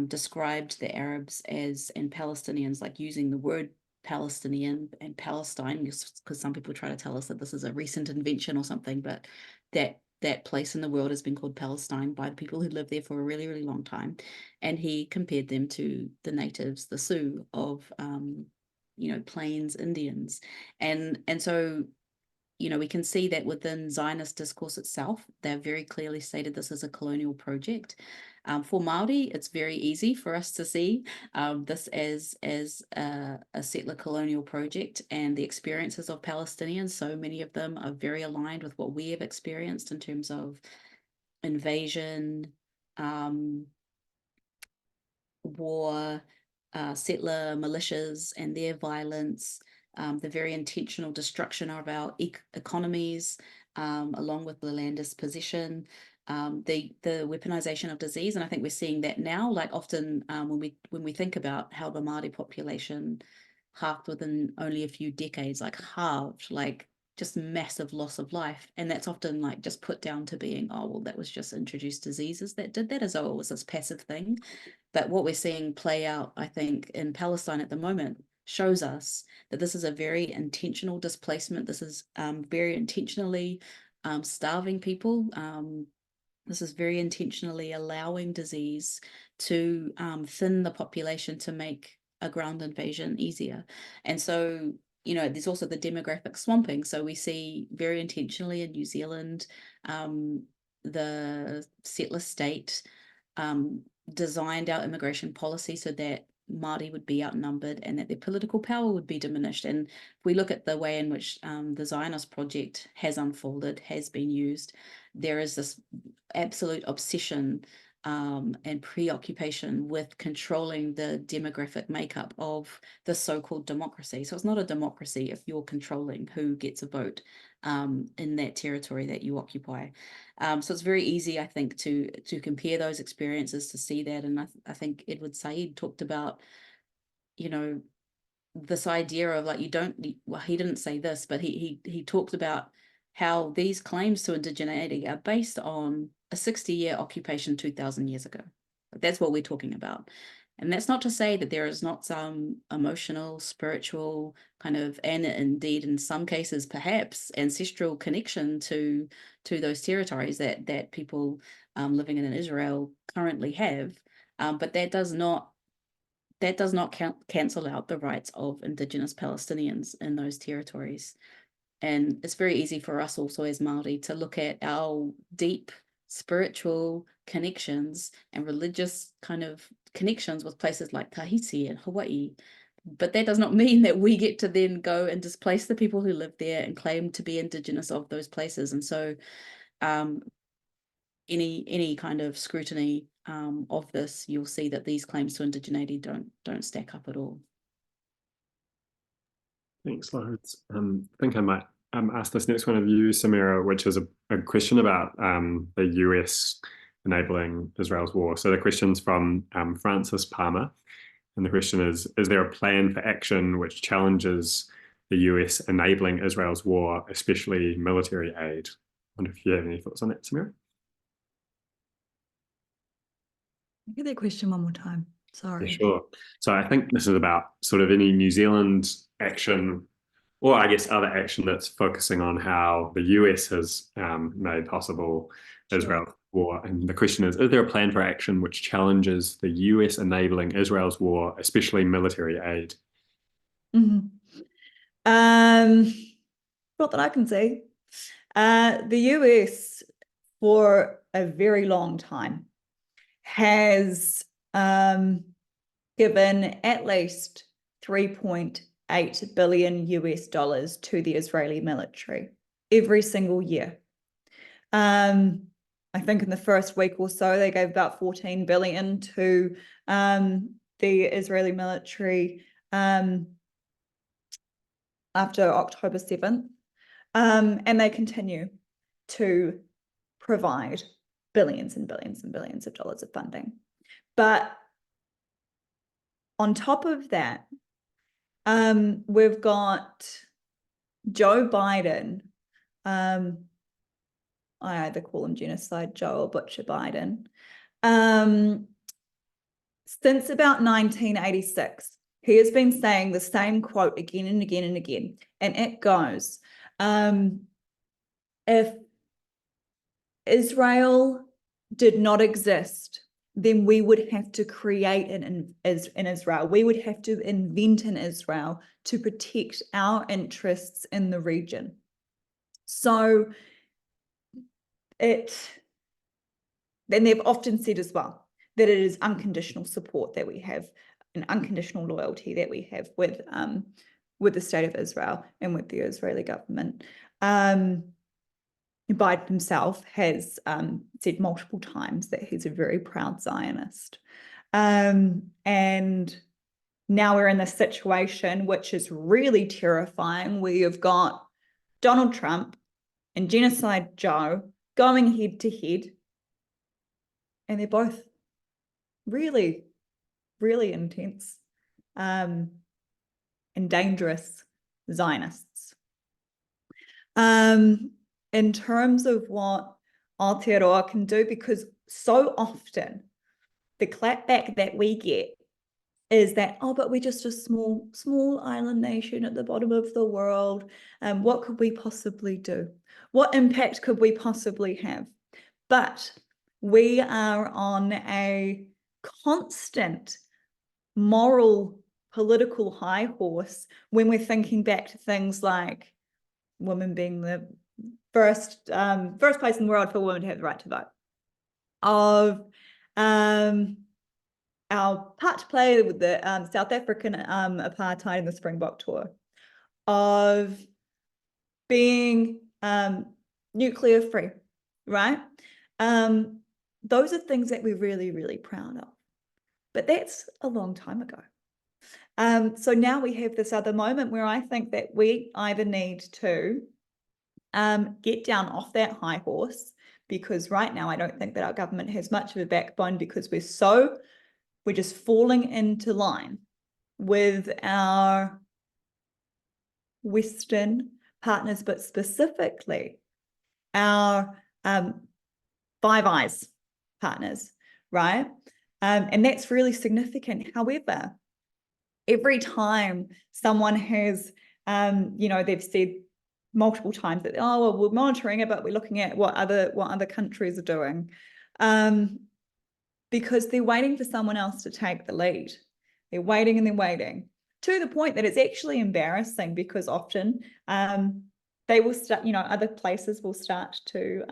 described the Arabs as, and Palestinians, like using the word Palestinian and Palestine, because some people try to tell us that this is a recent invention or something, but that place in the world has been called Palestine by the people who lived there for a really, really long time. And he compared them to the natives, the Sioux of, Plains Indians. And so, we can see that within Zionist discourse itself, they've very clearly stated this is a colonial project. For Māori, it's very easy for us to see this as a settler colonial project, and the experiences of Palestinians, so many of them are very aligned with what we have experienced in terms of invasion, war, settler militias and their violence, the very intentional destruction of our economies, along with the landist possession, the weaponization of disease. And I think we're seeing that now, like often when we think about how the Māori population halved within only a few decades, like halved, like just massive loss of life. And that's often like just put down to being, oh, well, that was just introduced diseases that did that, as though it was this passive thing. But what we're seeing play out, I think, in Palestine at the moment shows us that this is a very intentional displacement. This is very intentionally starving people. This is very intentionally allowing disease to thin the population to make a ground invasion easier. And so, there's also the demographic swamping. So we see very intentionally in New Zealand, the settler state designed our immigration policy so that Māori would be outnumbered and that their political power would be diminished. And if we look at the way in which the Zionist project has unfolded, has been used, there is this absolute obsession and preoccupation with controlling the demographic makeup of the so-called democracy. So it's not a democracy if you're controlling who gets a vote in that territory that you occupy. So it's very easy, I think, to compare those experiences, to see that. And I think Edward Said talked about, this idea of like, well, he didn't say this, but he talked about how these claims to indigeneity are based on a 60-year occupation 2,000 years ago. That's what we're talking about. And that's not to say that there is not some emotional, spiritual kind of, and indeed in some cases, perhaps ancestral connection to those territories that people living in Israel currently have. But that does not cancel out the rights of Indigenous Palestinians in those territories. And it's very easy for us also as Māori to look at our deep spiritual connections and religious kind of connections with places like Tahiti and Hawaii. But that does not mean that we get to then go and displace the people who live there and claim to be Indigenous of those places. And so any kind of scrutiny of this, you'll see that these claims to indigeneity don't stack up at all. Thanks, loads. I think I might ask this next one of you, Samira, which is a question about the US enabling Israel's war. So the question's from Francis Palmer. And the question is there a plan for action which challenges the US enabling Israel's war, especially military aid? I wonder if you have any thoughts on that, Samira? Get that question one more time. Sorry. Yeah, sure. So I think this is about sort of any New Zealand action, or I guess other action that's focusing on how the US has made possible Israel's war. And the question is there a plan for action which challenges the US enabling Israel's war, especially military aid? Not that I can see. The US, for a very long time, has given at least $3.8 billion to the Israeli military every single year. I think in the first week or so, they gave about $14 billion to the Israeli military after October 7th. And they continue to provide billions and billions and billions of dollars of funding. But on top of that, we've got Joe Biden. I either call him Genocide Joe or Butcher Biden. Since about 1986, he has been saying the same quote again and again and again. And it goes, if Israel did not exist, then we would have to create an Israel. We would have to invent an Israel to protect our interests in the region. So then they've often said as well that it is unconditional support that we have, an unconditional loyalty that we have with the state of Israel and with the Israeli government. Biden himself has said multiple times that he's a very proud Zionist. And now we're in this situation which is really terrifying, where you've got Donald Trump and Genocide Joe going head to head, and they're both really, really intense and dangerous Zionists. In terms of what Aotearoa can do, because so often the clapback that we get is that, oh, but we're just a small island nation at the bottom of the world. What could we possibly do? What impact could we possibly have? But we are on a constant moral, political high horse when we're thinking back to things like women being the first place in the world for women to have the right to vote, of our part to play with the South African apartheid and the Springbok tour, of being nuclear free, right? Those are things that we're really, really proud of. But that's a long time ago. So now we have this other moment where I think that we either need to get down off that high horse, because right now I don't think that our government has much of a backbone, because we're just falling into line with our Western partners, but specifically our Five Eyes partners, right? And that's really significant. However, every time someone has, they've said multiple times that, oh, well, we're monitoring it, but we're looking at what other countries are doing, because they're waiting for someone else to take the lead. They're waiting and they're waiting, to the point that it's actually embarrassing, because often they will start, other places will start to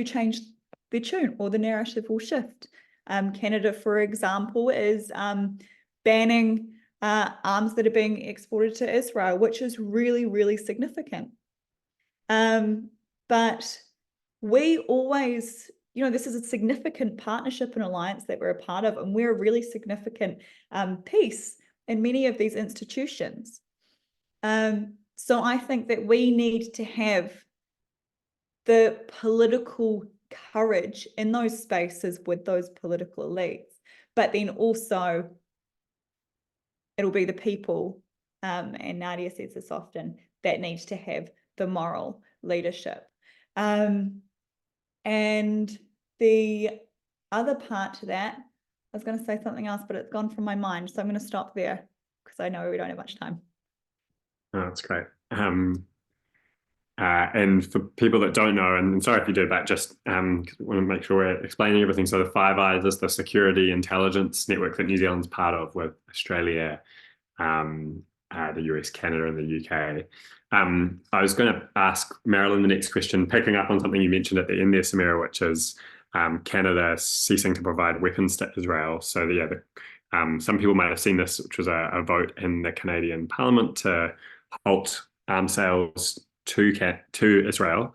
change their tune, or the narrative will shift. Canada, for example, is banning arms that are being exported to Israel, which is really, really significant. But we always, this is a significant partnership and alliance that we're a part of, and we're a really significant piece in many of these institutions. So I think that we need to have the political courage in those spaces with those political elites, but then also it'll be the people, and Nadia says this often, that needs to have the moral leadership. And the other part to that, I was going to say something else, but it's gone from my mind, so I'm going to stop there because I know we don't have much time. Oh, that's great. And for people that don't know, and sorry if you did, but just want to make sure we're explaining everything. So the Five Eyes is the security intelligence network that New Zealand's part of, with Australia, the US, Canada, and the UK. I was going to ask Marilyn the next question, picking up on something you mentioned at the end there, Samira, which is Canada ceasing to provide weapons to Israel. So yeah, some people might have seen this, which was a vote in the Canadian Parliament to halt arms sales to Israel.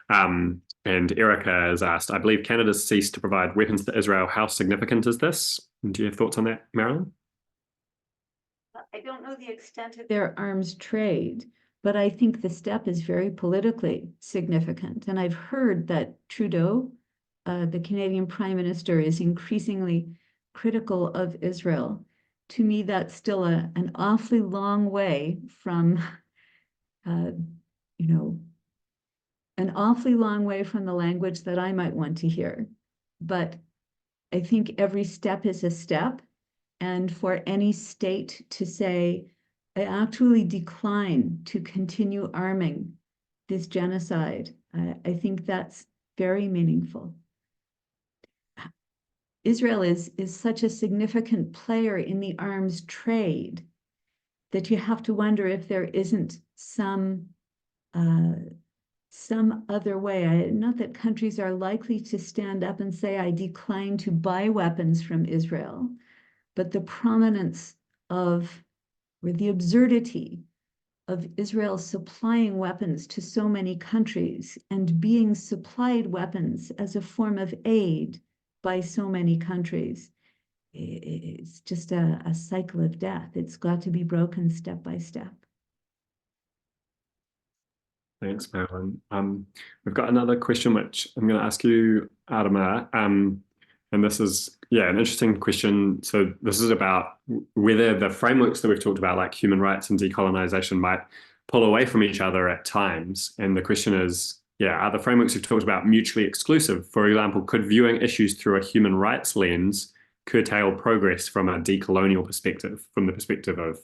And Erica has asked, I believe Canada's ceased to provide weapons to Israel. How significant is this? Do you have thoughts on that, Marilyn? I don't know the extent of their arms trade, but I think the step is very politically significant. And I've heard that Trudeau, the Canadian Prime Minister, is increasingly critical of Israel. To me, that's still an awfully long way from, an awfully long way from the language that I might want to hear. But I think every step is a step. And for any state to say, I actually decline to continue arming this genocide, I think that's very meaningful. Israel is such a significant player in the arms trade that you have to wonder if there isn't some other way. Not that countries are likely to stand up and say, I decline to buy weapons from Israel, but the prominence of, or the absurdity of Israel supplying weapons to so many countries and being supplied weapons as a form of aid by so many countries, it's just a cycle of death. It's got to be broken step by step. Thanks, Marilyn. We've got another question, which I'm going to ask you, Adama. And this is, an interesting question. So this is about whether the frameworks that we've talked about, like human rights and decolonization, might pull away from each other at times. And the question is, are the frameworks we've talked about mutually exclusive? For example, could viewing issues through a human rights lens curtail progress from a decolonial perspective, from the perspective of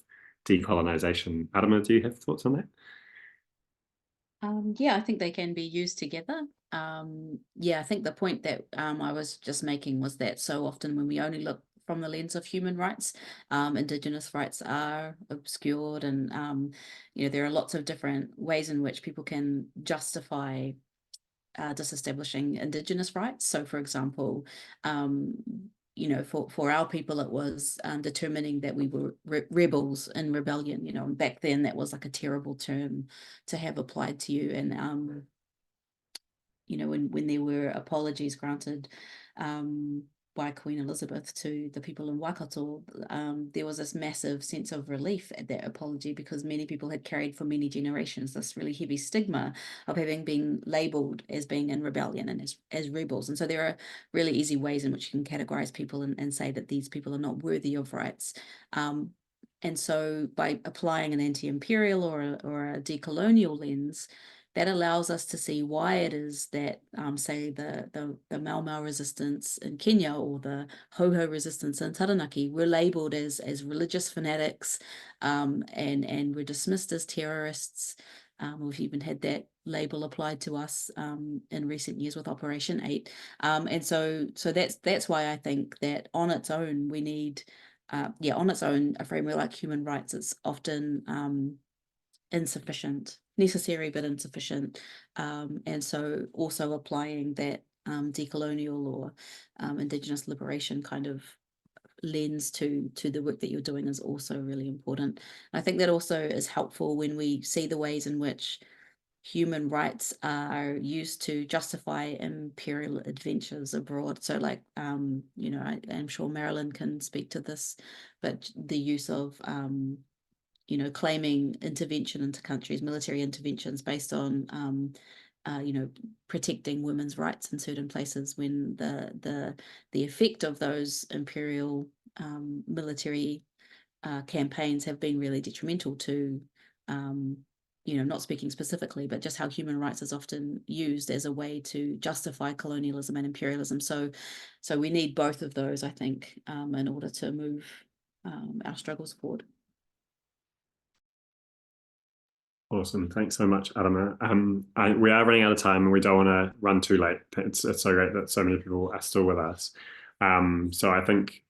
decolonization? Adama, do you have thoughts on that? Yeah, I think they can be used together. I think the point that I was just making was that so often when we only look from the lens of human rights, Indigenous rights are obscured, and there are lots of different ways in which people can justify disestablishing Indigenous rights. So, for example, for our people, it was determining that we were rebels in rebellion, and back then that was like a terrible term to have applied to you. And, when there were apologies granted by Queen Elizabeth to the people in Waikato, there was this massive sense of relief at that apology, because many people had carried for many generations this really heavy stigma of having been labelled as being in rebellion and as rebels. And so there are really easy ways in which you can categorize people and say that these people are not worthy of rights. And so by applying an anti-imperial or a decolonial lens, that allows us to see why it is that, say, the Mau Mau resistance in Kenya or the Ho-Ho resistance in Taranaki were labelled as religious fanatics, and were dismissed as terrorists. We've even had that label applied to us in recent years with Operation 8. And so that's why I think that on its own we need, on its own, a framework like human rights is often insufficient, necessary but insufficient. And so also applying that decolonial or Indigenous liberation kind of lens to the work that you're doing is also really important. I think that also is helpful when we see the ways in which human rights are used to justify imperial adventures abroad. So like, you know, I'm sure Marilyn can speak to this, but the use of, you know, claiming intervention into countries, military interventions based on, you know, protecting women's rights in certain places, when the effect of those imperial military campaigns have been really detrimental to, you know, not speaking specifically, but just how human rights is often used as a way to justify colonialism and imperialism. So we need both of those, I think, in order to move our struggles forward. Awesome. Thanks so much, Adama. We are running out of time and we don't want to run too late. It's so great that so many people are still with us. So I think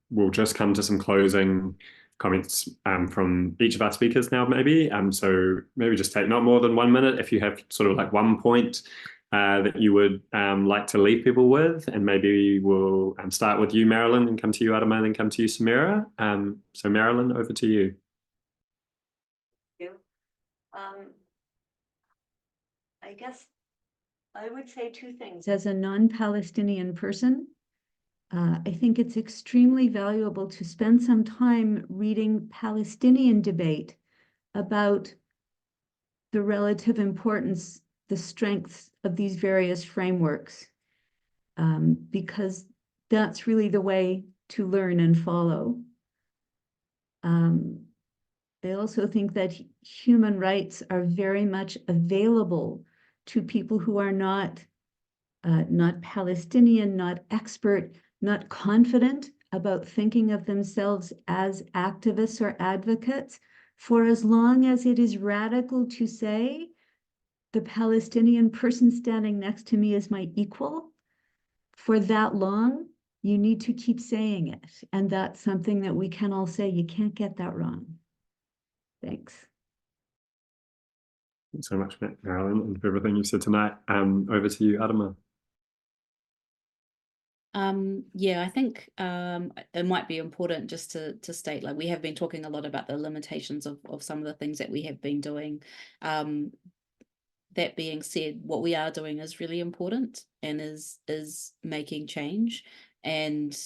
we'll just come to some closing comments from each of our speakers now, maybe. So maybe just take not more than 1 minute if you have sort of like one point that you would like to leave people with. And maybe we'll start with you, Marilyn, and come to you, Adama, and then come to you, Samira. So Marilyn, over to you. I guess I would say two things. As a non-Palestinian person, I think it's extremely valuable to spend some time reading Palestinian debate about the relative importance, the strengths of these various frameworks, because that's really the way to learn and follow. I also think that human rights are very much available to people who are not Palestinian, not expert, not confident about thinking of themselves as activists or advocates, for as long as it is radical to say the Palestinian person standing next to me is my equal. For that long, you need to keep saying it. And that's something that we can all say, you can't get that wrong. Thanks. Thanks so much, Marilyn, and for everything you said tonight. Over to you, Adama. Yeah, I think it might be important just to state, like, we have been talking a lot about the limitations of some of the things that we have been doing. That being said, what we are doing is really important and is making change. And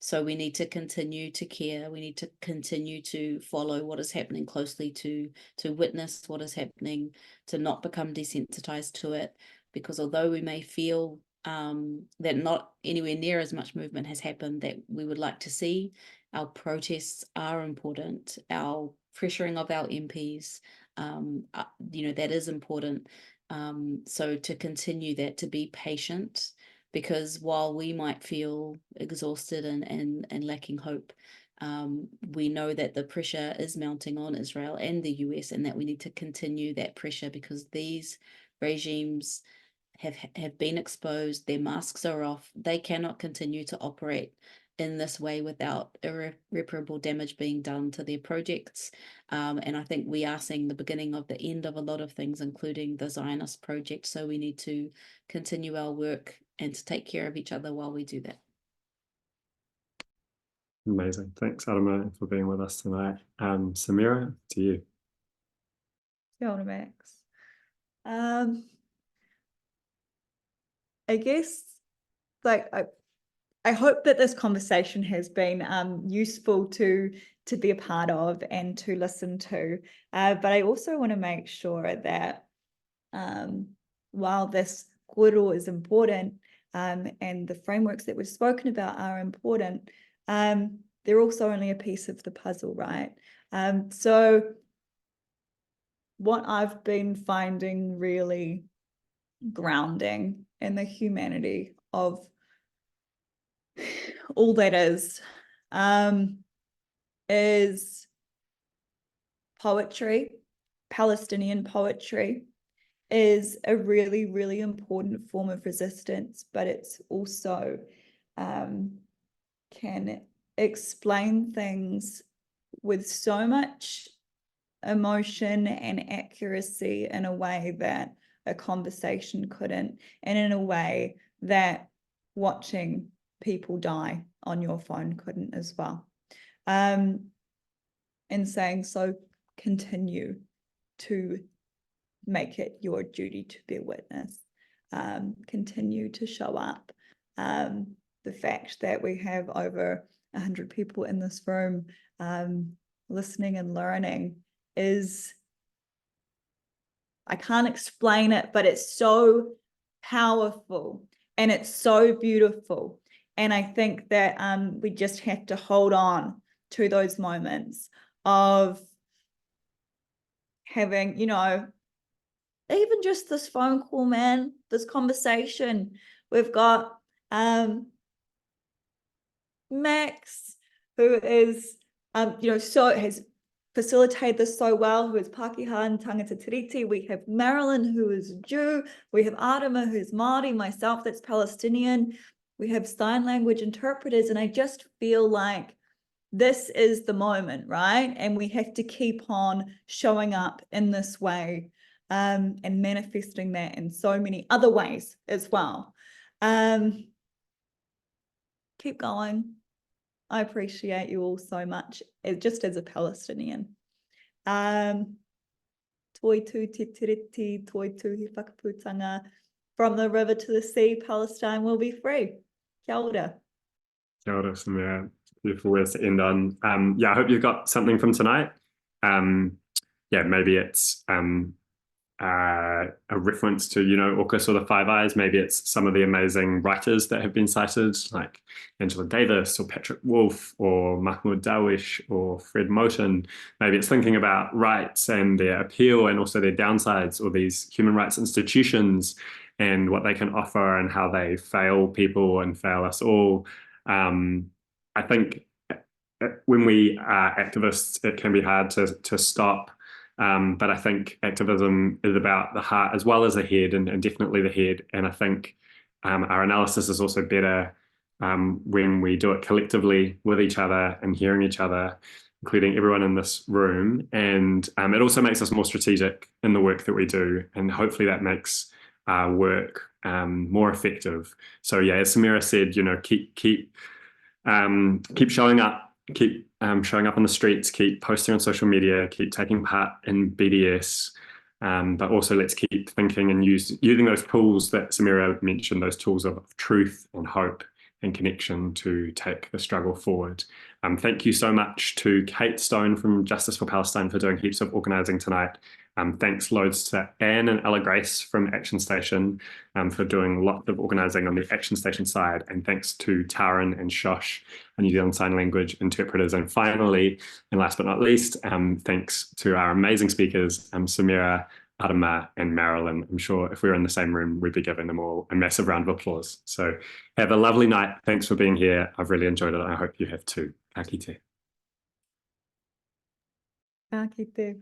so we need to continue to care. We need to continue to follow what is happening closely, to witness what is happening, to not become desensitized to it. Because although we may feel that not anywhere near as much movement has happened that we would like to see, our protests are important. Our pressuring of our MPs, you know, that is important. So to continue that, to be patient, because while we might feel exhausted and lacking hope, we know that the pressure is mounting on Israel and the US, and that we need to continue that pressure, because these regimes have been exposed, their masks are off, they cannot continue to operate in this way without irreparable damage being done to their projects. And I think we are seeing the beginning of the end of a lot of things, including the Zionist project. So we need to continue our work and to take care of each other while we do that. Amazing. Thanks, Adama, for being with us tonight. Samira, to you. Kia ora, Max. I guess, like, I hope that this conversation has been useful to be a part of and to listen to. But I also want to make sure that while this kōrero is important and the frameworks that we've spoken about are important, they're also only a piece of the puzzle, right? So what I've been finding really grounding in the humanity of all that is poetry. Palestinian poetry is a really, really important form of resistance, but it's also can explain things with so much emotion and accuracy in a way that a conversation couldn't, and in a way that watching people die on your phone couldn't as well. And saying, so continue to make it your duty to bear witness. Continue to show up. The fact that we have over 100 people in this room listening and learning is, I can't explain it, but it's so powerful and it's so beautiful. And I think that we just have to hold on to those moments of having, you know, even just this phone call, man, this conversation. We've got Max, who is, you know, so has facilitated this so well, who is Pākehā and Tangata Tiriti. We have Marilyn, who is Jew. We have Adama, who's Māori, myself, that's Palestinian. We have sign language interpreters. And I just feel like this is the moment, right? And we have to keep on showing up in this way and manifesting that in so many other ways as well. Keep going. I appreciate you all so much, just as a Palestinian. Toi tu te tiriti, toi tu he whakaputanga. From the river to the sea, Palestine will be free. Kia ora. Kia ora, Samira. Beautiful words to end on. Yeah, I hope you've got something from tonight. Yeah, maybe it's a reference to, you know, AUKUS or the Five Eyes. Maybe it's some of the amazing writers that have been cited, like Angela Davis or Patrick Wolf or Mahmoud Darwish or Fred Moten. Maybe it's thinking about rights and their appeal and also their downsides, or these human rights institutions and what they can offer and how they fail people and fail us all. I think when we are activists, it can be hard to stop. But I think activism is about the heart as well as the head, and definitely the head. And I think our analysis is also better when we do it collectively with each other and hearing each other, including everyone in this room. And it also makes us more strategic in the work that we do. And hopefully that makes our work more effective. So yeah, as Samira said, you know, keep showing up, keep showing up on the streets, keep posting on social media, keep taking part in BDS, but also let's keep thinking and using those tools that Samira mentioned, those tools of truth and hope and connection to take the struggle forward. Thank you so much to Kate Stone from Justice for Palestine for doing heaps of organising tonight. Thanks loads to Anne and Ella Grace from Action Station for doing lots of organising on the Action Station side. And thanks to Taran and Shosh, New Zealand Sign Language interpreters. And finally, and last but not least, thanks to our amazing speakers, Samira, Adama and Marilyn. I'm sure if we were in the same room, we'd be giving them all a massive round of applause. So have a lovely night. Thanks for being here. I've really enjoyed it. I hope you have too. Ka kite. Ka kite.